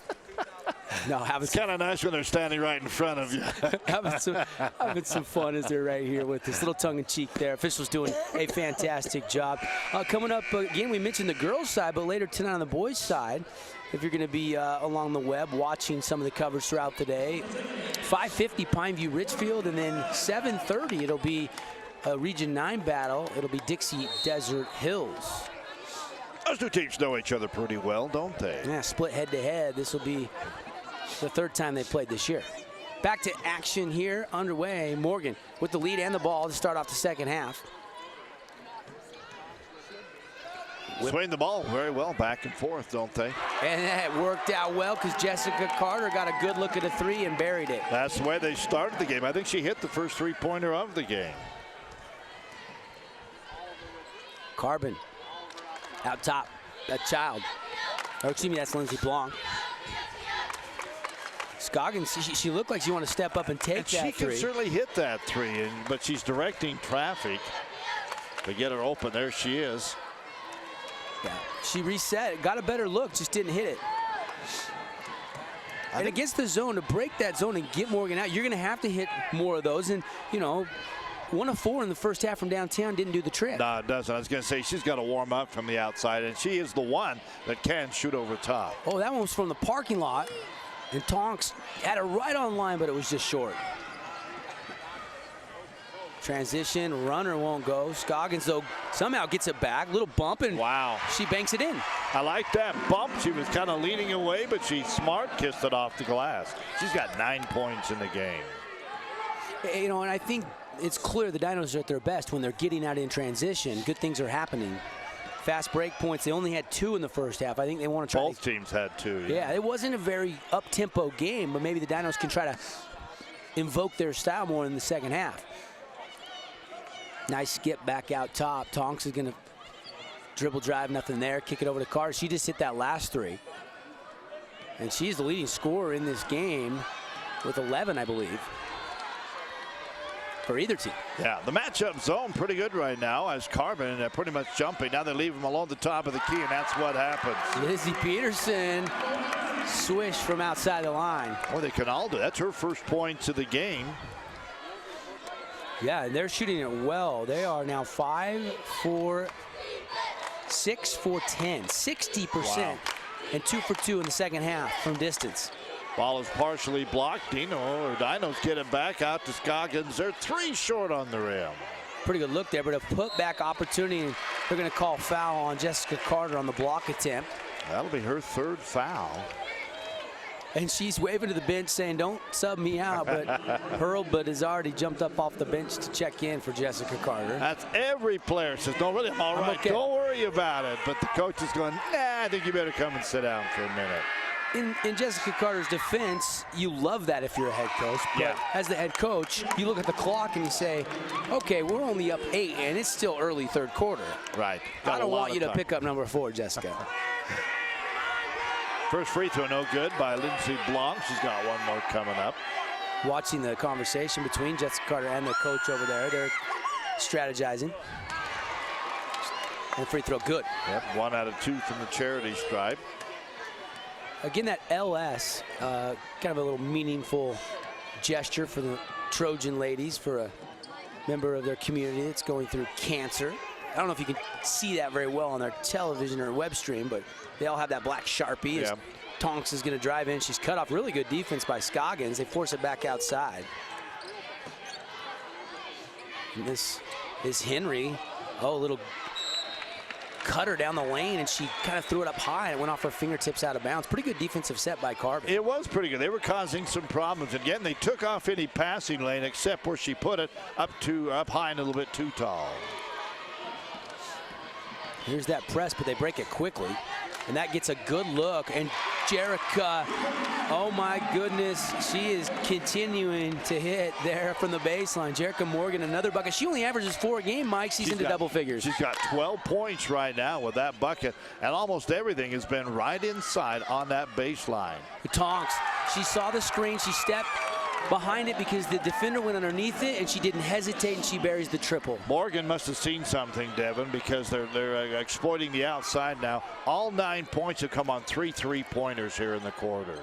No, it's kind of nice when they're standing right in front of you. having some fun as they're right here with this little tongue-in-cheek there. Officials doing a fantastic job. Coming up, again, we mentioned the girls' side, but later tonight on the boys' side, if you're going to be along the web watching some of the coverage throughout the day, 5:50 Pineview Richfield, and then 7:30 it'll be a Region 9 battle. It'll be Dixie Desert Hills. Those two teams know each other pretty well, don't they? Yeah, split head-to-head. This will be the third time they played this year. Back to action here, underway. Morgan with the lead and the ball to start off the second half. Swing the ball very well back and forth, don't they? And that worked out well because Jessica Carter got a good look at a three and buried it. That's the way they started the game. I think she hit the first three-pointer of the game. Carbon out top, that child. Or excuse me, that's Lindsey Blanc. Scoggins, she looked like she wanted to step up and take that three. She can certainly hit that three, but she's directing traffic to get her open. There she is. Yeah, she reset, got a better look, just didn't hit it. And against the zone, to break that zone and get Morgan out, you're going to have to hit more of those. And, you know, 1 of 4 in the first half from downtown didn't do the trick. No, it doesn't. I was going to say she's got to warm up from the outside, and she is the one that can shoot over top. Oh, that one was from the parking lot. And Tonks had it right on line, but it was just short. Transition, runner won't go. Scoggins, though, somehow gets it back. Little bump, and wow, she banks it in. I like that bump. She was kind of leaning away, but she's smart, kissed it off the glass. She's got 9 points in the game. You know, and I think it's clear the Dinos are at their best when they're getting out in transition. Good things are happening. Fast break points, they only had 2 in the first half. I think they want to try. Both teams had 2. Yeah, it wasn't a very up-tempo game, but maybe the Dinos can try to invoke their style more in the second half. Nice skip back out top. Tonks is going to dribble drive, nothing there. Kick it over to Carter. She just hit that last 3. And she's the leading scorer in this game with 11, I believe, for either team. Yeah, the matchup zone pretty good right now as Carbon pretty much jumping. Now they leave him along the top of the key, and that's what happens. Lizzie Peterson, swish from outside the line. Well, they can all do. That's her first points of the game. Yeah, and they're shooting it well. They are now 5 for 6 for 10, 60%, wow. And 2 for 2 in the second half from distance. Ball is partially blocked. Dinos get it back out to Scoggins. They're 3 short on the rim. Pretty good look there, but a putback opportunity. And they're going to call foul on Jessica Carter on the block attempt. That'll be her 3rd foul. And she's waving to the bench saying, don't sub me out, but Hurlbut has already jumped up off the bench to check in for Jessica Carter. That's every player says, no, really, I'm all right. Okay. Don't worry about it. But the coach is going, nah, I think you better come and sit down for a minute. In Jessica Carter's defense, you love that if you're a head coach. But yeah. As the head coach, you look at the clock and you say, okay, we're only up 8, and it's still early 3rd quarter. Right. I don't want you to pick up number 4, Jessica. First free throw no good by Lindsey Blanc. She's got one more coming up. Watching the conversation between Jessica Carter and the coach over there. They're strategizing. And free throw good. Yep, 1 out of 2 from the charity stripe. Again, that LS, kind of a little meaningful gesture for the Trojan ladies, for a member of their community that's going through cancer. I don't know if you can see that very well on their television or web stream, but they all have that black Sharpie. Yeah. Tonks is going to drive in. She's cut off. Really good defense by Scoggins. They force it back outside. And this is Henry. Oh, a little cutter down the lane, and she kind of threw it up high and went off her fingertips out of bounds. Pretty good defensive set by Carbon. It was pretty good. They were causing some problems. Again, they took off any passing lane except where she put it up high and a little bit too tall. Here's that press, but they break it quickly. And that gets a good look. And Jerica, oh my goodness, she is continuing to hit there from the baseline. Jerica Morgan, another bucket. She only averages 4 a game, Mike. She's into double figures. She's got 12 points right now with that bucket. And almost everything has been right inside on that baseline. Tonks, she saw the screen. She stepped behind it because the defender went underneath it, and she didn't hesitate, and she buries the triple. Morgan must have seen something, Devin, because they're exploiting the outside now. All 9 points have come on 3 3-pointers here in the quarter.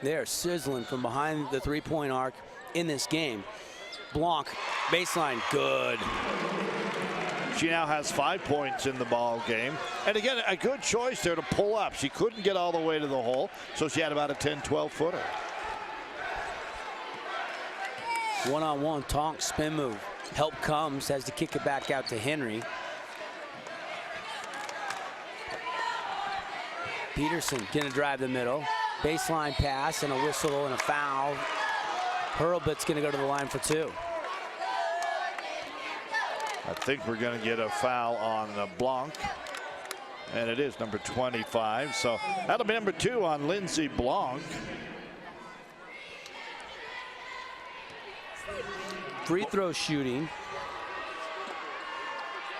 They're sizzling from behind the 3-point arc in this game. Blanc, baseline, good. She now has 5 points in the ball game. And again, a good choice there to pull up. She couldn't get all the way to the hole, so she had about a 10-12 footer. One-on-one, Tonks, spin move. Help comes, has to kick it back out to Henry. Peterson gonna drive the middle. Baseline pass and a whistle and a foul. Hurlbut's gonna go to the line for 2. I think we're gonna get a foul on Blanc. And it is number 25. So that'll be number 2 on Lindsey Blanc. Free throw shooting.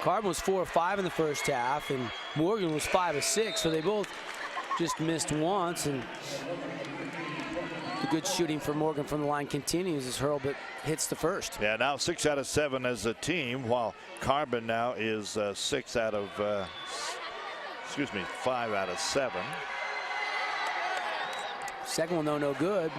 Carbon was 4 of 5 in the first half, and Morgan was 5 of 6, so they both just missed once. And the good shooting for Morgan from the line continues as Hurlbut hits the first. Yeah, now 6 out of 7 as a team, while Carbon now is 5 out of 7. Second one, though, no good.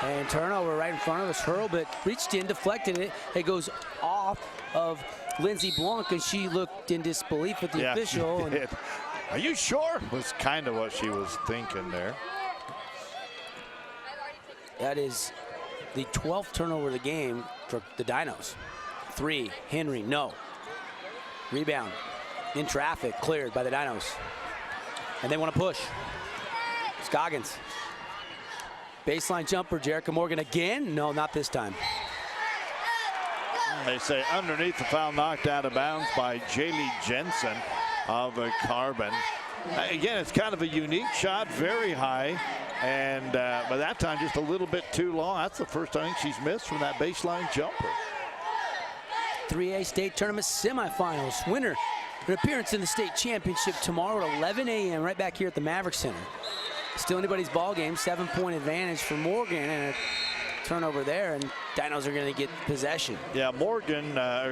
And turnover right in front of us. Hurlbut reached in, deflected it. It goes off of Lindsey Blanc, and she looked in disbelief at the official. And are you sure? Was kind of what she was thinking there. That is the 12th turnover of the game for the Dinos. 3, Henry, no. Rebound in traffic, cleared by the Dinos. And they want to push. Scoggins. Baseline jumper, Jerica Morgan again. No, not this time. They say underneath the foul, knocked out of bounds by Jaylee Jensen of Carbon. Again, it's kind of a unique shot, very high, and by that time just a little bit too long. That's the first time she's missed from that baseline jumper. 3A state tournament semifinals. Winner, an appearance in the state championship tomorrow at 11 a.m. right back here at the Maverick Center. Still anybody's ball game, 7-point advantage for Morgan, and a turnover there, and Dinos are going to get possession. Yeah,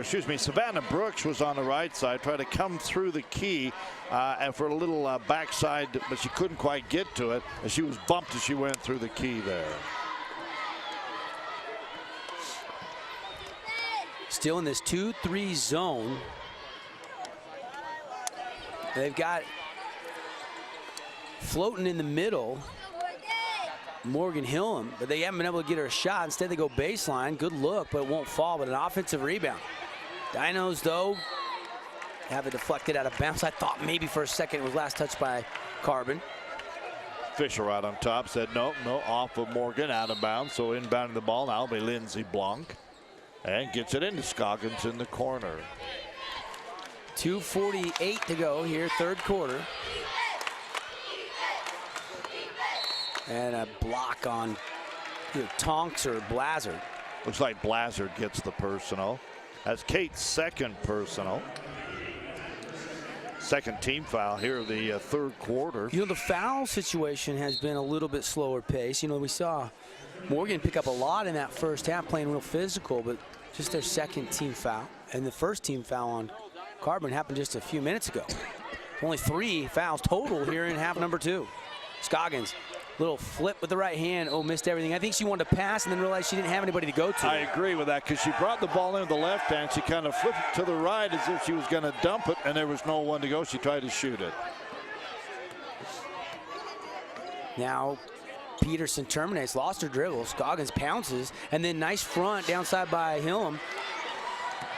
Savannah Brooks was on the right side, tried to come through the key and for a little backside, but she couldn't quite get to it, and she was bumped as she went through the key there. Still in this 2-3 zone. They've got floating in the middle Morgan Hillam, but they haven't been able to get her a shot. Instead, they go baseline. Good look, but it won't fall, but an offensive rebound. Dinos, though, have it deflected out of bounds. I thought maybe for a second it was last touched by Carbon. Fisher right on top said no, off of Morgan, out of bounds. So inbounding the ball now will be Lindsey Blanc. And gets it into Scoggins in the corner. 2:48 to go here, third quarter. And a block on Tonks or Blazard. Looks like Blazard gets the personal. That's Kate's second personal. Second team foul here of the third quarter. The foul situation has been a little bit slower pace. We saw Morgan pick up a lot in that first half, playing real physical, but just their second team foul. And the first team foul on Carbon happened just a few minutes ago. Only 3 fouls total here in half number 2. Scoggins, little flip with the right hand. Oh, missed everything. I think she wanted to pass and then realized she didn't have anybody to go to. I agree with that, because she brought the ball in with the left hand. She kind of flipped it to the right as if she was going to dump it, and there was no one to go. She tried to shoot it. Now Peterson terminates, lost her dribble. Scoggins pounces, and then nice front downside by Hillam.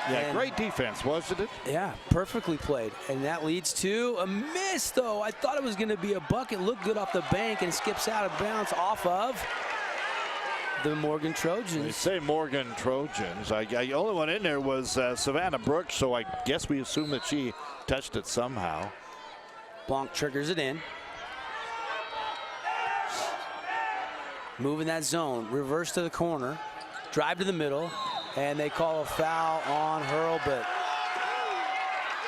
Yeah, and great defense, wasn't it? Yeah, perfectly played. And that leads to a miss, though. I thought it was going to be a bucket. Looked good off the bank and skips out of bounds off of the Morgan Trojans. They say Morgan Trojans. The only one in there was Savannah Brooks, so I guess we assume that she touched it somehow. Blanc triggers it in. Moving that zone, reverse to the corner, drive to the middle, and they call a foul on Hurlbut.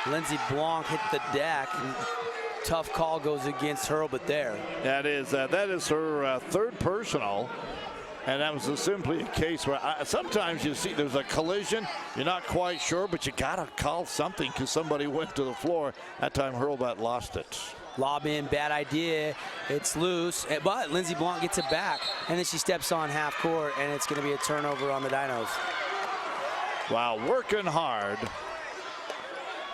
Lindsey Blanc hit the deck. Tough call goes against Hurlbut there. That is her third personal, and that was simply a case where sometimes you see there's a collision, you're not quite sure, but you gotta call something because somebody went to the floor. That time Hurlbut lost it. Lob in, bad idea. It's loose, but Lindsey Blanc gets it back, and then she steps on half court, and it's going to be a turnover on the Dinos. Wow, working hard,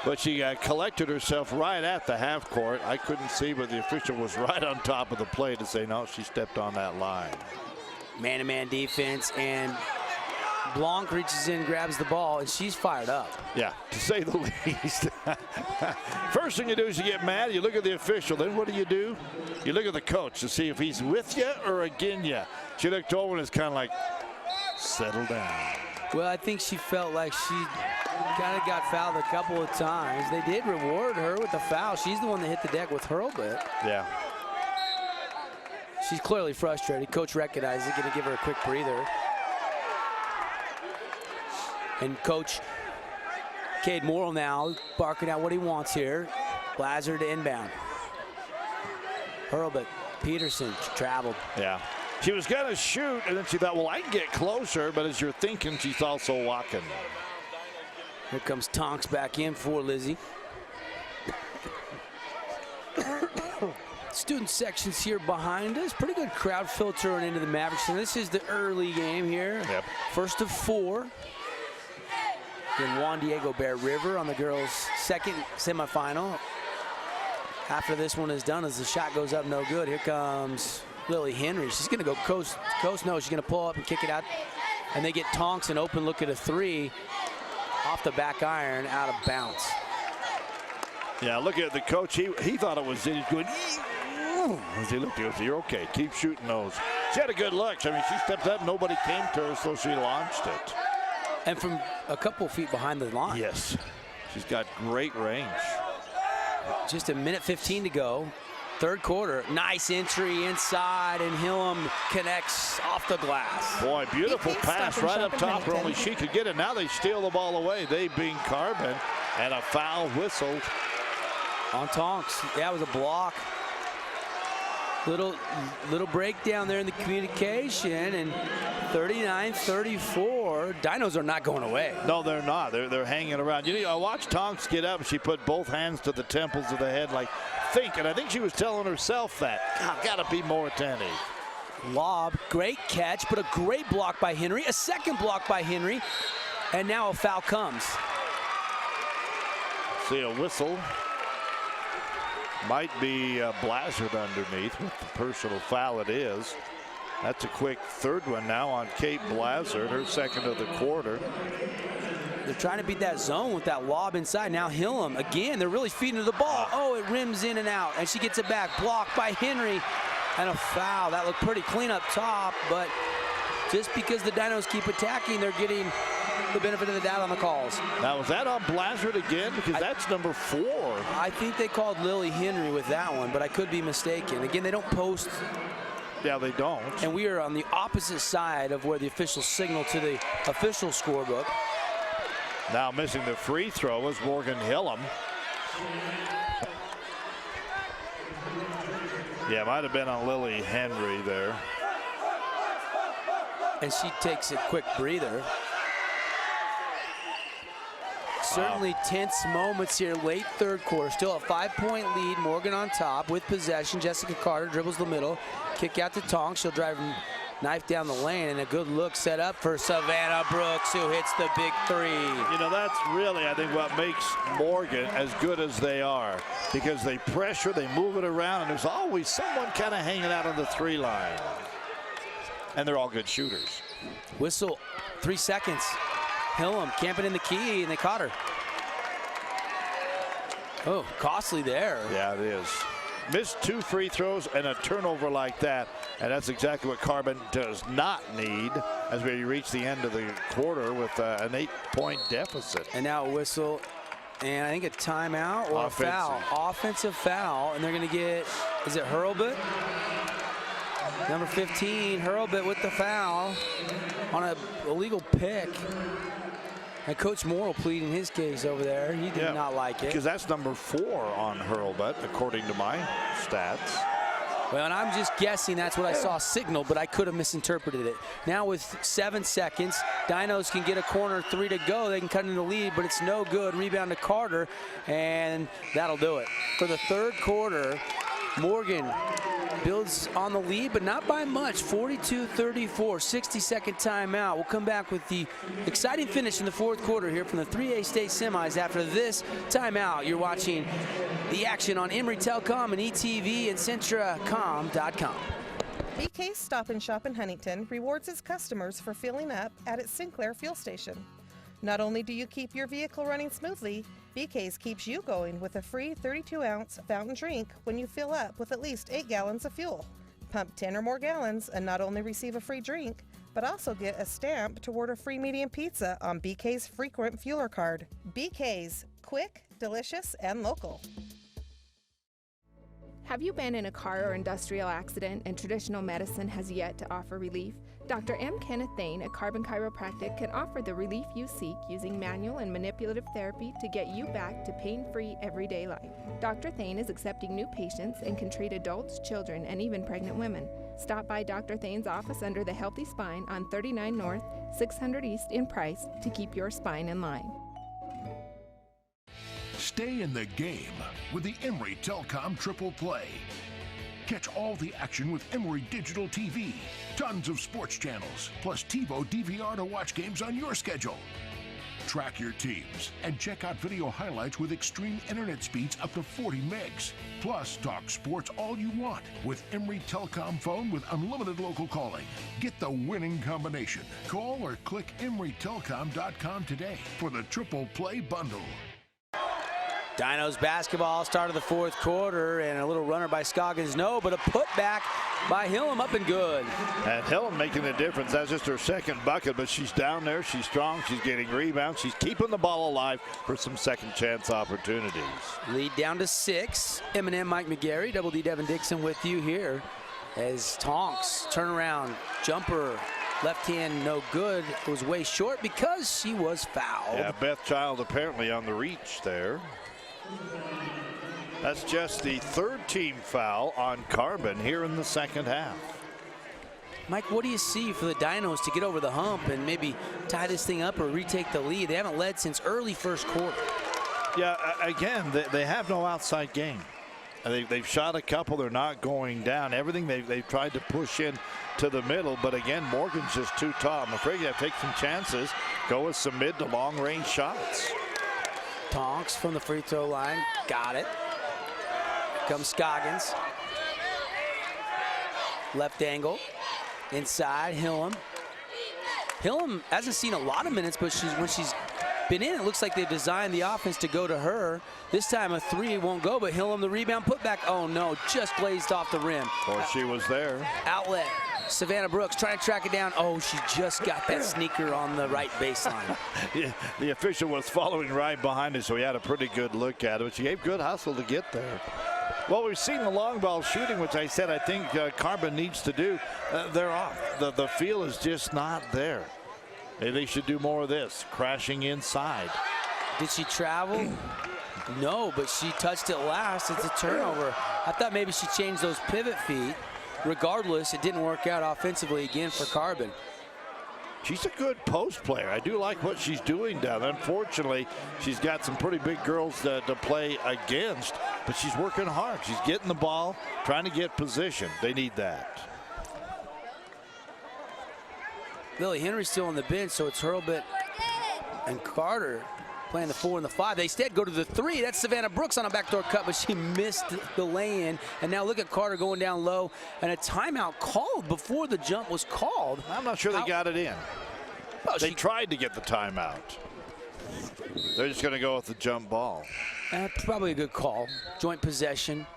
but she collected herself right at the half court. I couldn't see, but the official was right on top of the play to say no, she stepped on that line. Man-to-man defense, and Blanc reaches in, grabs the ball, and she's fired up. Yeah, to say the least. First thing you do is you get mad, you look at the official, then what do? You look at the coach to see if he's with you or against you. She looked over and it's kind of like, settle down. Well, I think she felt like she kind of got fouled a couple of times. They did reward her with the foul. She's the one that hit the deck with Hurlbut. Yeah. She's clearly frustrated. Coach recognizes it, going to give her a quick breather. And Coach Cade Morrill now barking out what he wants here. Blazard to inbound. Hurlbut, Peterson traveled. Yeah. She was going to shoot, and then she thought, well, I can get closer, but as you're thinking, she's also walking. Here comes Tonks back in for Lizzie. Student sections here behind us. Pretty good crowd filtering into the Mavericks. And this is the early game here. Yep. First of 4. Then Juan Diego Bear River on the girls' second semifinal. After this one is done, as the shot goes up, no good. Here comes Lily Henry. She's going to go coast to coast. No, she's going to pull up and kick it out. And they get Tonks an open look at a 3 off the back iron, out of bounds. Yeah, look at the coach. He thought it was in. He's going, As he looked, he goes, "You're okay. Keep shooting those." She had a good look. I mean, she stepped up. Nobody came to her, so she launched it. And from a couple feet behind the line. Yes. She's got great range. Just a minute 15 to go. Third quarter. Nice entry inside, and Hillam connects off the glass. Boy, beautiful pass right up top where only she could get it. Now they steal the ball away. They being Carbon, and a foul whistled on Tonks. Yeah, it was a block. Little breakdown there in the communication, and 39-34. Dinos are not going away. No, they're not. They're hanging around. You know, I watched Tonks get up, and she put both hands to the temples of the head like, think. And I think she was telling herself that. I've got to be more attentive. Lob, great catch, but a great block by Henry. A second block by Henry, and now a foul comes. See a whistle. Might be Blazard underneath with the personal foul it is. That's a quick third one now on Kate Blazard, her second of the quarter. They're trying to beat that zone with that lob inside. Now Hillam, again, they're really feeding to the ball. Oh, it rims in and out, and she gets it back. Blocked by Henry, and a foul. That looked pretty clean up top, but just because the Dinos keep attacking, they're getting the benefit of the doubt on the calls. Now, was that on Blazard again? Because that's number 4. I think they called Lily Henry with that one, but I could be mistaken. Again, they don't post. Yeah, they don't. And we are on the opposite side of where the officials signal to the official scorebook. Now missing the free throw is Morgan Hillam. Yeah, might have been on Lily Henry there. And she takes a quick breather. Certainly tense moments here, late third quarter. Still a 5-point lead. Morgan on top with possession. Jessica Carter dribbles the middle. Kick out to Tonks. She'll drive knife down the lane, and a good look set up for Savannah Brooks, who hits the big three. You know, that's really, I think, what makes Morgan as good as they are, because they pressure, they move it around, and there's always someone kind of hanging out on the 3 line. And they're all good shooters. Whistle, 3 seconds. Hillam camping in the key, and they caught her. Oh, costly there. Yeah, it is. Missed 2 free throws and a turnover like that, and that's exactly what Carbon does not need as we reach the end of the quarter with an 8-point deficit. And now a whistle, and I think a timeout or a foul. Offensive foul, and they're going to get, is it Hurlbut? Number 15, Hurlbut with the foul on an illegal pick. And Coach Morrill pleading his case over there. He did not like it. Because that's number 4 on Hurlbut, according to my stats. Well, and I'm just guessing that's what I saw signal, but I could have misinterpreted it. Now with 7 seconds, Dinos can get a corner 3 to go. They can cut into the lead, but it's no good. Rebound to Carter, and that'll do it. For the third quarter, Morgan builds on the lead, but not by much. 42-34, 60-second timeout. We'll come back with the exciting finish in the fourth quarter here from the 3A state semis. After this timeout, you're watching the action on Emory Telecom and ETV and Centracom.com. BK's Stop and Shop in Huntington rewards its customers for filling up at its Sinclair fuel station. Not only do you keep your vehicle running smoothly, BK's keeps you going with a free 32-ounce fountain drink when you fill up with at least 8 gallons of fuel. Pump 10 or more gallons and not only receive a free drink, but also get a stamp toward a free medium pizza on BK's frequent fueler card. BK's, quick, delicious, and local. Have you been in a car or industrial accident and traditional medicine has yet to offer relief? Dr. M. Kenneth Thane at Carbon Chiropractic can offer the relief you seek using manual and manipulative therapy to get you back to pain-free everyday life. Dr. Thane is accepting new patients and can treat adults, children, and even pregnant women. Stop by Dr. Thane's office under the Healthy Spine on 39 North, 600 East in Price to keep your spine in line. Stay in the game with the Emory Telecom Triple Play. Catch all the action with Emory Digital TV. Tons of sports channels, plus TiVo DVR to watch games on your schedule. Track your teams and check out video highlights with extreme internet speeds up to 40 megs. Plus, talk sports all you want with Emory Telecom phone with unlimited local calling. Get the winning combination. Call or click EmoryTelecom.com today for the Triple Play bundle. Dinos basketball, start of the fourth quarter, and a little runner by Scoggins, no, but a putback by Hillam, up and good. And Hillam making a difference. That's just her second bucket, but she's down there. She's strong. She's getting rebounds. She's keeping the ball alive for some second chance opportunities. Lead down to 6. Eminem, Mike McGarry, Double D Devin Dixon with you here as Tonks turnaround jumper. Left hand no good. It was way short because she was fouled. Yeah, Beth Child apparently on the reach there. That's just the third team foul on Carbon here in the second half. Mike, what do you see for the Dinos to get over the hump and maybe tie this thing up or retake the lead? They haven't led since early first quarter. Yeah, again, they have no outside game. They've shot a couple. They're not going down. Everything they've tried to push in to the middle. But again, Morgan's just too tall. I'm afraid you have to take some chances. Go with some mid to long range shots. Tonks from the free throw line. Got it. Comes Scoggins. Left angle. Inside, Hillam. Hillam hasn't seen a lot of minutes, but when she's been in, it looks like they've designed the offense to go to her. This time a three won't go, but Hillam the rebound, put back. Oh no, just glazed off the rim. Or she was there. Outlet. Savannah Brooks trying to track it down. Oh, she just got that sneaker on the right baseline. Yeah, the official was following right behind her, so he had a pretty good look at it. But she gave good hustle to get there. Well, we've seen the long ball shooting, which I said I think Carbon needs to do. They're off. The feel is just not there. They should do more of this, crashing inside. Did she travel? No, but she touched it last. It's a turnover. I thought maybe she changed those pivot feet. Regardless, it didn't work out offensively again for Carbon. She's a good post player. I do like what she's doing down there. Unfortunately, she's got some pretty big girls to play against, but she's working hard. She's getting the ball, trying to get position. They need that. Lily Henry's still on the bench, so it's Hurlbut and Carter playing the 4 and the 5. They instead go to the 3. That's Savannah Brooks on a backdoor cut, but she missed the lay-in. And now look at Carter going down low. And a timeout called before the jump was called. I'm not sure they got it in. Well, they tried to get the timeout. They're just going to go with the jump ball. Probably a good call. Joint possession.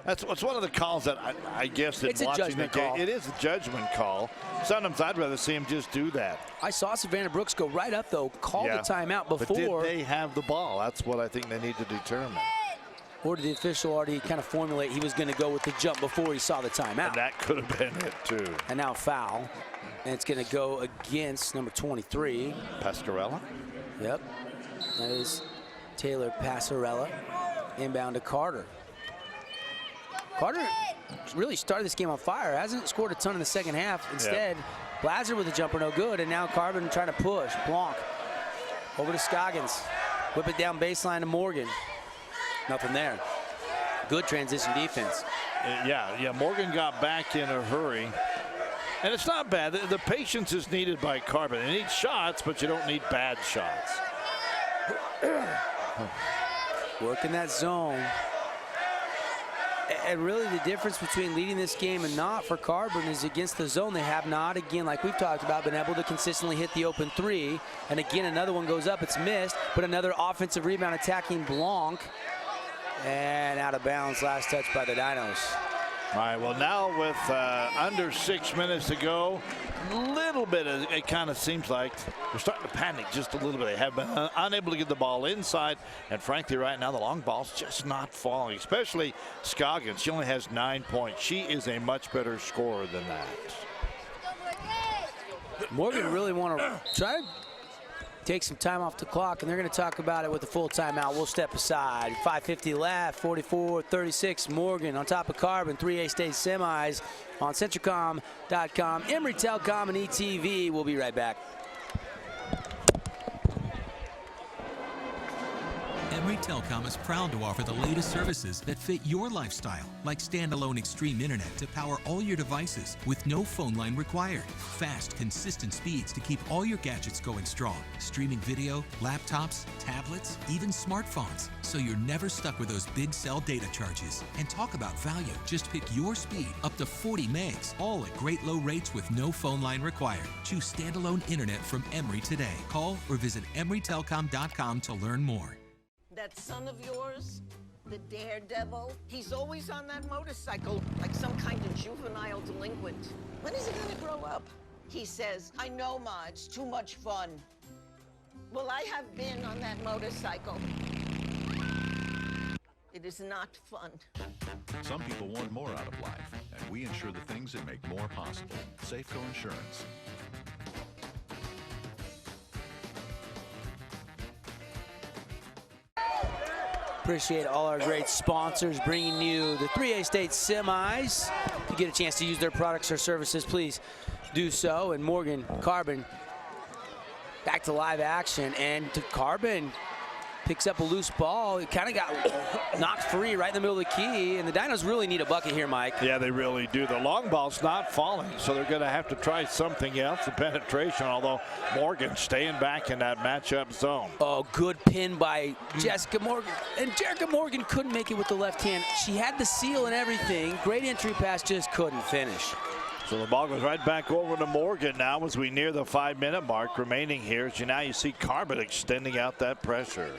That's one of the calls that I guess in watching the game, it is a judgment call. Sometimes I'd rather see him just do that. I saw Savannah Brooks go right up though, call the timeout before. But did they have the ball? That's what I think they need to determine. Or did the official already kind of formulate he was going to go with the jump before he saw the timeout? And that could have been it too. And now foul. And it's going to go against number 23. Pascarella? Yep. That is Taylor Passarella. Inbound to Carter. Carter really started this game on fire. Hasn't scored a ton in the second half. Instead, Blaser with a jumper, no good. And now Carbon trying to push. Blanc over to Scoggins. Whip it down baseline to Morgan. Nothing there. Good transition defense. Yeah, Morgan got back in a hurry. And it's not bad. The patience is needed by Carbon. They need shots, but you don't need bad shots. Working that zone. And really the difference between leading this game and not for Carbon is against the zone. They have not, again, like we've talked about, been able to consistently hit the open 3. And again, another one goes up, it's missed, but another offensive rebound attacking Blanc. And out of bounds, last touch by the Dinos. All right, well now with under 6 minutes to go, little bit of, it kind of seems like they're starting to panic just a little bit. They have been unable to get the ball inside, and frankly right now the long ball's just not falling, especially Scoggins. She only has 9 points. She is a much better scorer than that. Morgan really want to try to take some time off the clock, and they're going to talk about it with the full timeout. We'll step aside. 5:50 left, 44-36. Morgan on top of Carbon. 3A state semis on Centricom.com. Emory Telecom and ETV. We'll be right back. Emory Telecom is proud to offer the latest services that fit your lifestyle, like standalone extreme internet to power all your devices with no phone line required. Fast, consistent speeds to keep all your gadgets going strong. Streaming video, laptops, tablets, even smartphones. So you're never stuck with those big cell data charges. And talk about value. Just pick your speed up to 40 megs, all at great low rates with no phone line required. Choose standalone internet from Emory today. Call or visit emorytelecom.com to learn more. That son of yours, the daredevil, he's always on that motorcycle like some kind of juvenile delinquent. When is he gonna grow up? He says, I know, Ma, it's too much fun. Well, I have been on that motorcycle. It is not fun. Some people want more out of life, and we insure the things that make more possible. Safeco Insurance. Appreciate all our great sponsors bringing you the 3A state semis. If you get a chance to use their products or services, please do so. And Morgan Carbon back to live action, and to Carbon picks up a loose ball. It kind of got knocked free right in the middle of the key, and the Dinos really need a bucket here, Mike. Yeah, they really do. The long ball's not falling, so they're going to have to try something else, the penetration, although Morgan staying back in that matchup zone. Oh, good pin by Jessica Morgan. And Jerica Morgan couldn't make it with the left hand. She had the seal and everything. Great entry pass, just couldn't finish. So the ball goes right back over to Morgan now as we near the 5-minute mark remaining here. So now you see Carbon extending out that pressure.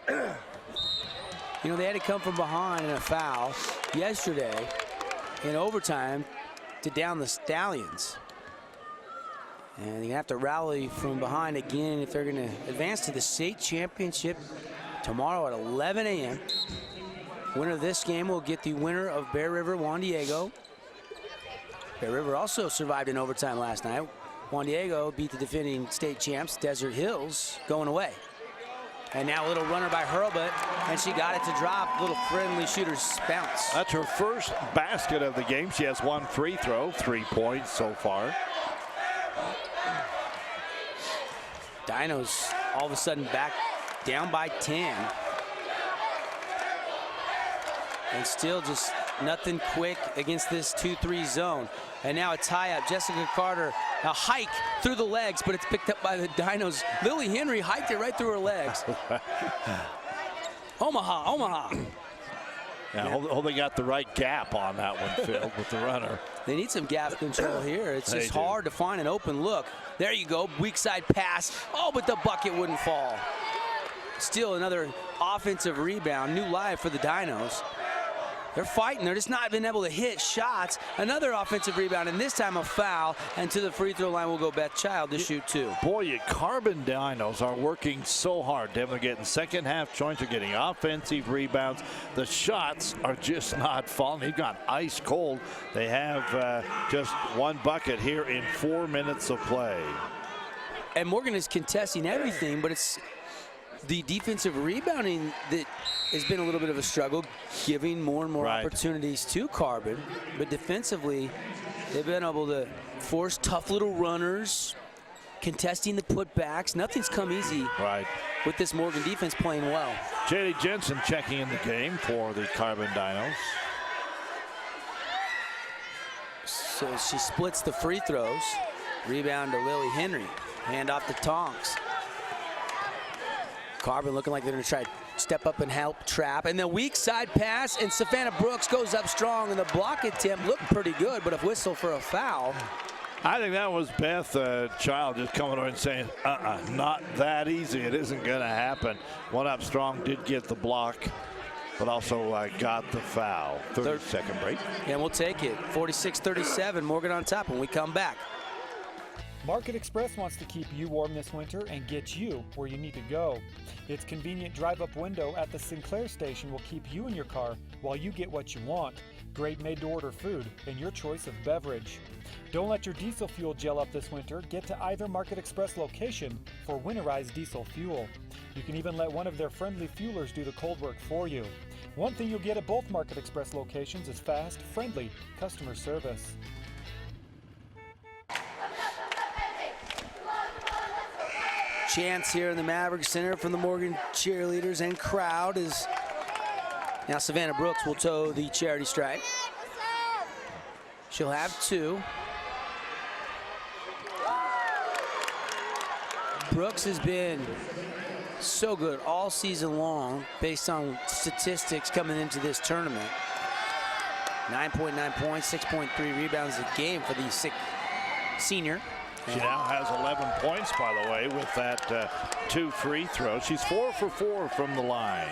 You know, they had to come from behind in a foul yesterday in overtime to down the Stallions. And they're going to have to rally from behind again if they're going to advance to the state championship tomorrow at 11 a.m. Winner of this game will get the winner of Bear River Juan Diego. Bear River also survived in overtime last night. Juan Diego beat the defending state champs, Desert Hills, going away. And now a little runner by Hurlbut, and she got it to drop. Little friendly shooter's bounce. That's her first basket of the game. She has one free throw, 3 points so far. Dinos all of a sudden back down by 10. And still just nothing quick against this 2-3 zone. And now a tie-up. Jessica Carter, a hike through the legs, but it's picked up by the Dinos. Lily Henry hiked it right through her legs. Omaha. Yeah, holding got the right gap on that one, Phil, with the runner. They need some gap control here. It's just hard to find an open look. There you go, weak side pass. Oh, but the bucket wouldn't fall. Still another offensive rebound, new life for the Dinos. They're fighting. They're just not been able to hit shots. Another offensive rebound, and this time a foul. And to the free throw line will go Beth Child to shoot two. Boy, you Carbon Dinos are working so hard. They're getting second half joints. They're getting offensive rebounds. The shots are just not falling. They've got ice cold. They have just one bucket here in 4 minutes of play. And Morgan is contesting everything, but it's the defensive rebounding that has been a little bit of a struggle, giving more and more opportunities to Carbon. But defensively, they've been able to force tough little runners, contesting the putbacks. Nothing's come easy with this Morgan defense playing well. J.D. Jensen checking in the game for the Carbon Dinos. So she splits the free throws. Rebound to Lily Henry. Hand off to Tonks. Carbon looking like they're going to try to step up and help trap. And the weak side pass, and Savannah Brooks goes up strong, and the block attempt looked pretty good, but a whistle for a foul. I think that was Beth Child just coming over and saying, not that easy. It isn't going to happen. One up strong, did get the block, but also got the foul. 30-second break. And we'll take it. 46-37, Morgan on top when we come back. Market Express wants to keep you warm this winter and get you where you need to go. Its convenient drive-up window at the Sinclair station will keep you in your car while you get what you want. Great made-to-order food and your choice of beverage. Don't let your diesel fuel gel up this winter. Get to either Market Express location for winterized diesel fuel. You can even let one of their friendly fuelers do the cold work for you. One thing you'll get at both Market Express locations is fast, friendly customer service. Chance here in the Maverick Center from the Morgan cheerleaders and crowd is now Savannah Brooks will toe the charity stripe. She'll have two. Brooks has been so good all season long based on statistics coming into this tournament. 9.9 points, 6.3 rebounds a game for the senior. She now has 11 points, by the way, with that 2 free throws. She's 4 for 4 from the line.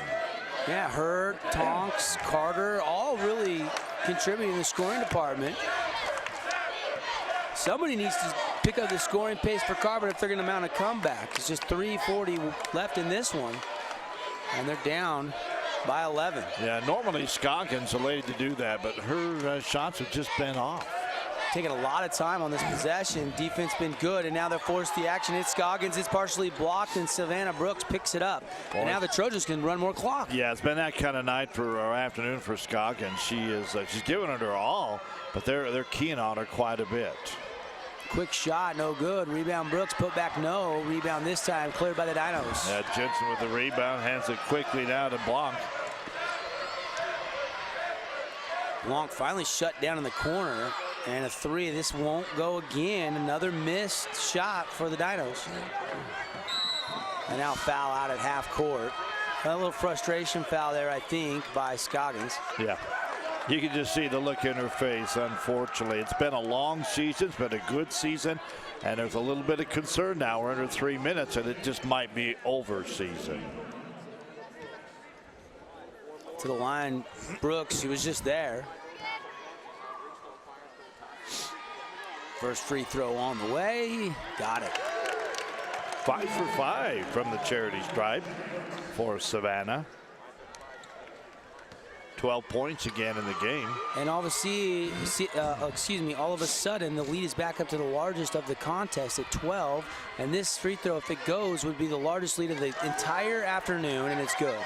Yeah, her, Tonks, Carter, all really contributing in the scoring department. Somebody needs to pick up the scoring pace for Carbon if they're going to mount a comeback. It's just 3:40 left in this one, and they're down by 11. Yeah, normally Scoggins are lady to do that, but her shots have just been off. Taking a lot of time on this possession. Defense been good, and now they're forced the action. It's Scoggins. It's partially blocked, and Savannah Brooks picks it up. And now the Trojans can run more clock. Yeah, it's been that kind of night for our afternoon for Scoggins. She is she's giving it her all, but they're keying on her quite a bit. Quick shot, no good. Rebound Brooks, put back no. Rebound this time, cleared by the Dinos. Yeah, Jensen with the rebound, hands it quickly down to Blanc. Blanc finally shut down in the corner. And a 3. This won't go again. Another missed shot for the Dinos. And now foul out at half court. A little frustration foul there, I think, by Scoggins. Yeah. You can just see the look in her face, unfortunately. It's been a long season. It's been a good season. And there's a little bit of concern now. We're under 3 minutes, and it just might be over season. To the line, Brooks, she was just there. First free throw on the way. Got it. 5 for 5 from the charity stripe for Savannah. 12 points again in the game. And all of a sudden, the lead is back up to the largest of the contest at 12. And this free throw, if it goes, would be the largest lead of the entire afternoon, and it's good.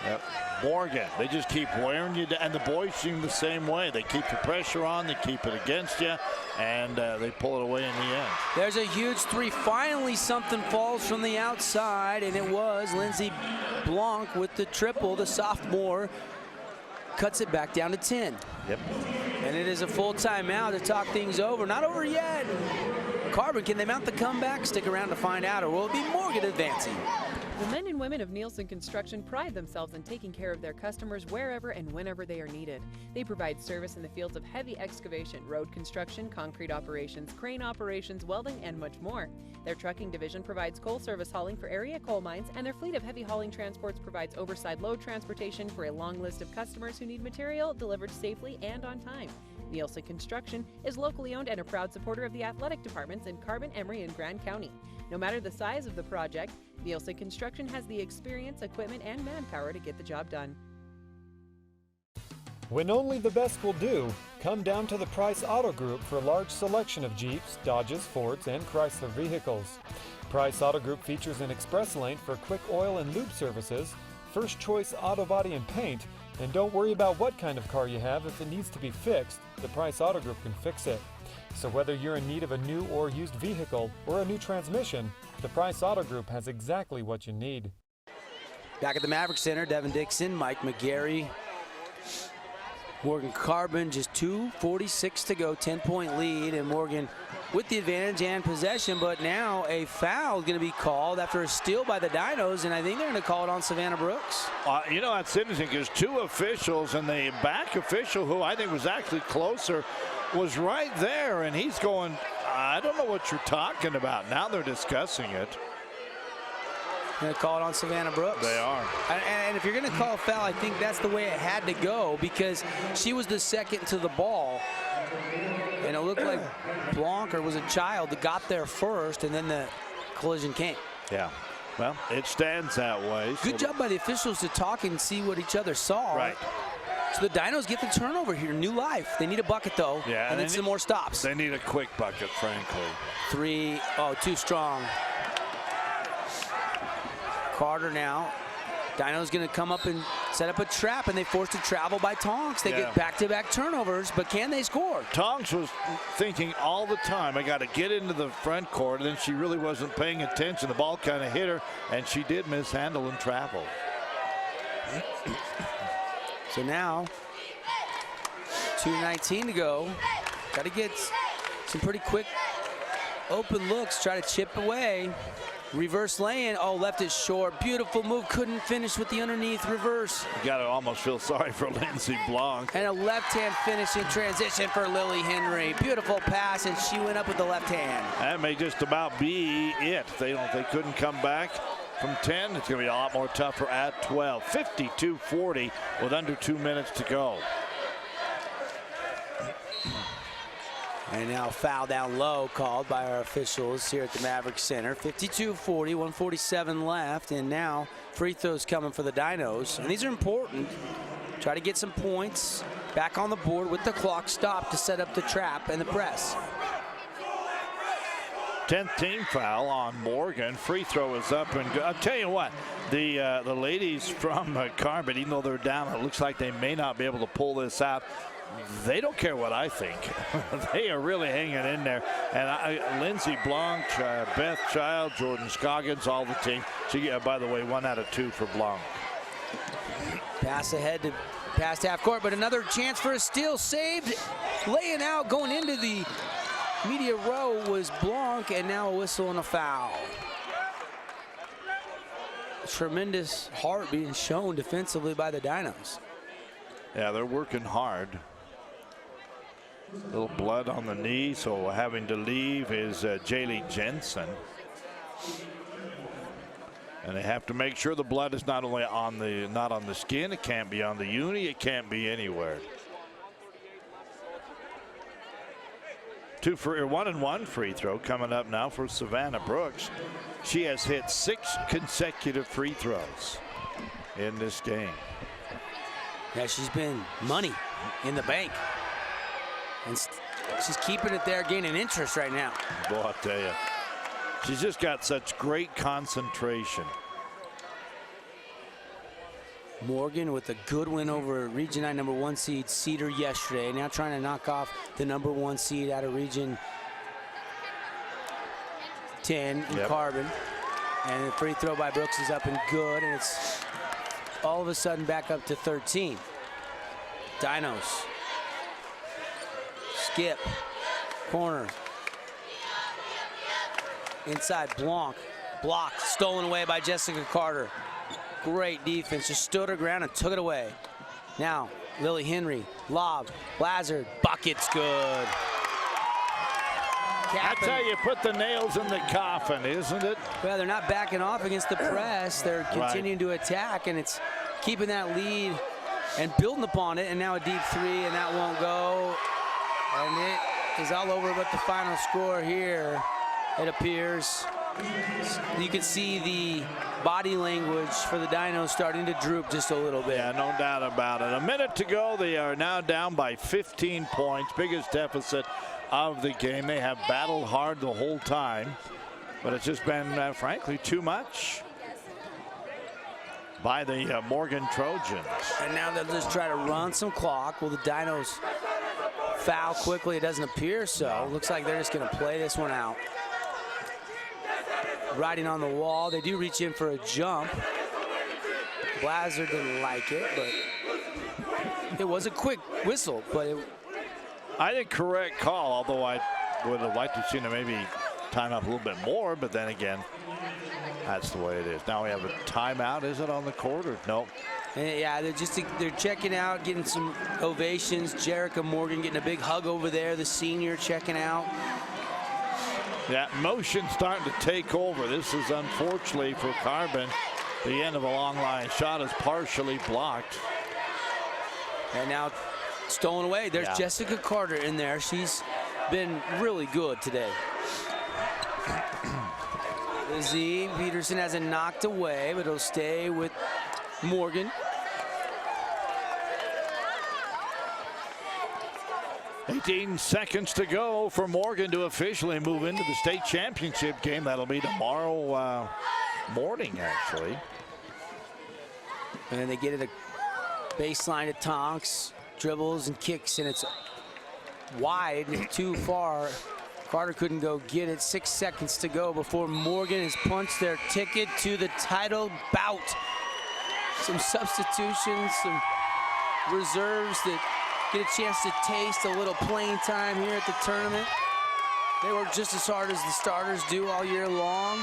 Yep. Morgan, they just keep wearing you down, and the boys seem the same way. They keep the pressure on, they keep it against you, and they pull it away in the end. There's a huge 3. Finally, something falls from the outside, and it was Lindsey Blanc with the triple. The sophomore cuts it back down to 10. Yep. And it is a full timeout to talk things over. Not over yet. Carbon, can they mount the comeback? Stick around to find out, or will it be Morgan advancing? The men and women of Nielsen Construction pride themselves in taking care of their customers wherever and whenever they are needed. They provide service in the fields of heavy excavation, road construction, concrete operations, crane operations, welding, and much more. Their trucking division provides coal service hauling for area coal mines, and their fleet of heavy hauling transports provides oversized load transportation for a long list of customers who need material delivered safely and on time. Nielsen Construction is locally owned and a proud supporter of the athletic departments in Carbon, Emery, and Grand County. No matter the size of the project, Nielsen Construction has the experience, equipment, and manpower to get the job done. When only the best will do, come down to the Price Auto Group for a large selection of Jeeps, Dodges, Fords, and Chrysler vehicles. Price Auto Group features an express lane for quick oil and lube services, first choice auto body and paint, and don't worry about what kind of car you have. If it needs to be fixed, the Price Auto Group can fix it. So whether you're in need of a new or used vehicle or a new transmission, the Price Auto Group has exactly what you need. Back at the Maverick Center, Devin Dixon, Mike McGarry, Morgan Carbon, just 2:46 to go, 10-point lead, and Morgan with the advantage and possession, but now a foul is going to be called after a steal by the Dinos, and I think they're going to call it on Savannah Brooks. You know, that's interesting because 2 officials, and the back official, who I think was actually closer, was right there, and he's going, I don't know what you're talking about. Now they're discussing it. Going to call it on Savannah Brooks. They are. And if you're going to call a foul, I think that's the way it had to go because she was the second to the ball. And it looked like Blanc was a child that got there first, and then the collision came. Yeah. Well, it stands that way. Good job by the officials to talk and see what each other saw. Right. So the Dinos get the turnover here, new life. They need a bucket, though, yeah, and then some more stops. They need a quick bucket, frankly. 3, too strong. Carter now. Dino's going to come up and set up a trap, and they force to travel by Tonks. They get back-to-back turnovers, but can they score? Tonks was thinking all the time, I got to get into the front court, and then she really wasn't paying attention. The ball kind of hit her, and she did mishandle and travel. So now, 2:19 to go. Got to get some pretty quick open looks, try to chip away. Reverse lay-in. Oh, left it short. Beautiful move. Couldn't finish with the underneath reverse. You got to almost feel sorry for Lindsey Blanc. And a left-hand finish in transition for Lily Henry. Beautiful pass, and she went up with the left hand. That may just about be it. They couldn't come back from 10. It's going to be a lot more tougher at 12. 52-40 with under 2 minutes to go. And now foul down low called by our officials here at the Maverick Center. 52-40, 147 left, and now free throws coming for the Dinos. And these are important. Try to get some points back on the board with the clock stopped to set up the trap and the press. 10th team foul on Morgan. Free throw is up and good. I'll tell you what, the ladies from Carbon, even though they're down, it looks like they may not be able to pull this out. They don't care what I think. They are really hanging in there. And Lindsey Blanc, Beth Child, Jordan Scoggins, all the team. She, by the way, 1 out of 2 for Blanc. Pass ahead to past half court, but another chance for a steal saved. Laying out, going into the media row was Blanc, and now a whistle and a foul. Tremendous heart being shown defensively by the Dinos. Yeah, they're working hard. Little blood on the knee, so having to leave is Jaylee Jensen. And they have to make sure the blood is not only on the skin, it can't be on the uni, it can't be anywhere. 1-and-1 free throw coming up now for Savannah Brooks. She has hit 6 consecutive free throws in this game. Yeah, she's been money in the bank. And she's keeping it there, gaining interest right now. Boy, I'll tell you, she's just got such great concentration. Morgan with a good win over Region 9 #1 seed Cedar yesterday. Now trying to knock off the #1 seed out of Region 10 in Carbon. And the free throw by Brooks is up and good, and it's all of a sudden back up to 13. Dinos. Skip. Corner. Inside Blanc. Blocked. Stolen away by Jessica Carter. Great defense. Just stood her ground and took it away. Now, Lily Henry. Lob. Lazard. Bucket's good. I tell you, put the nails in the coffin, isn't it? Well, they're not backing off against the press. They're continuing to attack, and it's keeping that lead and building upon it. And now a deep three, and that won't go. And it is all over but the final score here, it appears. You can see the body language for the Dinos starting to droop just a little bit. Yeah, no doubt about it. A minute to go. They are now down by 15 points, biggest deficit of the game. They have battled hard the whole time, but it's just been, frankly, too much by the Morgan Trojans. And now they'll just try to run some clock. Will the Dinos foul quickly? It doesn't appear so. Looks like they're just going to play this one out. Riding on the wall. They do reach in for a jump. Blazer didn't like it, but it was a quick whistle, but I think correct call, although I would have liked to have seen it maybe time up a little bit more, but then again, that's the way it is. Now we have a timeout. Is it on the court or no? Yeah, they're checking out, getting some ovations. Jerica Morgan getting a big hug over there. The senior checking out. Yeah, motion starting to take over. This is unfortunately for Carbon. The end of a long line shot is partially blocked. And now stolen away. There's Jessica Carter in there. She's been really good today. Lizzie Peterson has it knocked away, but it'll stay with Morgan. 18 seconds to go for Morgan to officially move into the state championship game. That'll be tomorrow morning, actually. And they get it a baseline to Tonks, dribbles and kicks, and it's wide and too far. Carter couldn't go get it. 6 seconds to go before Morgan has punched their ticket to the title bout. Some substitutions, some reserves that get a chance to taste a little playing time here at the tournament. They work just as hard as the starters do all year long.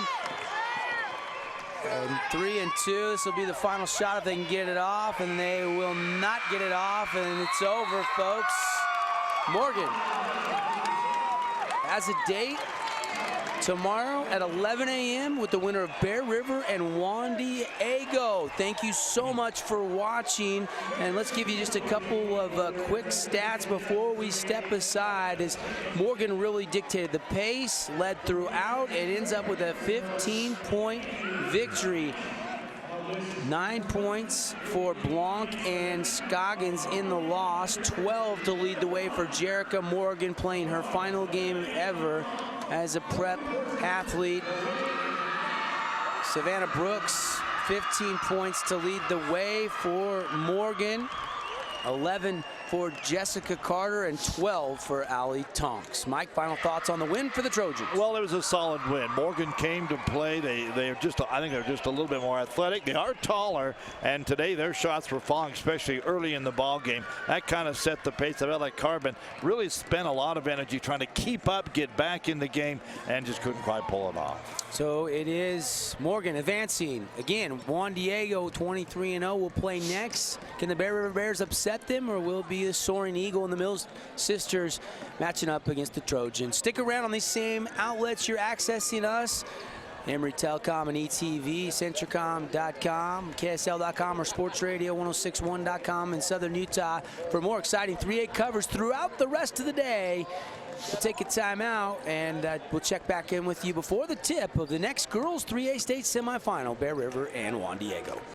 And 3 and 2. This will be the final shot if they can get it off, and they will not get it off, and it's over, folks. Morgan has a date tomorrow at 11 a.m. with the winner of Bear River and Juan Diego. Thank you so much for watching, and let's give you just a couple of quick stats before we step aside. As Morgan really dictated the pace, led throughout, and ends up with a 15-point victory. 9 points for Blanc and Scoggins in the loss. 12 to lead the way for Jerica Morgan, playing her final game ever as a prep athlete. Savannah Brooks, 15 points to lead the way for Morgan. 11 for Jessica Carter and 12 for Allie Tonks. Mike, final thoughts on the win for the Trojans? Well, it was a solid win. Morgan came to play. They're just, I think they're just a little bit more athletic. They are taller, and today their shots were falling, especially early in the ball game. That kind of set the pace. I felt like Carbon really spent a lot of energy trying to keep up, get back in the game, and just couldn't quite pull it off. So it is Morgan advancing. Again, Juan Diego, 23-0, will play next. Can the Bear River Bears upset them, or will it be the Soaring Eagle and the Mills sisters matching up against the Trojans? Stick around on these same outlets you're accessing us. Emory Telecom and ETV, Centricom.com, KSL.com, or SportsRadio1061.com in Southern Utah for more exciting 3A covers throughout the rest of the day. We'll take a timeout, and we'll check back in with you before the tip of the next girls 3A state semifinal, Bear River and Juan Diego.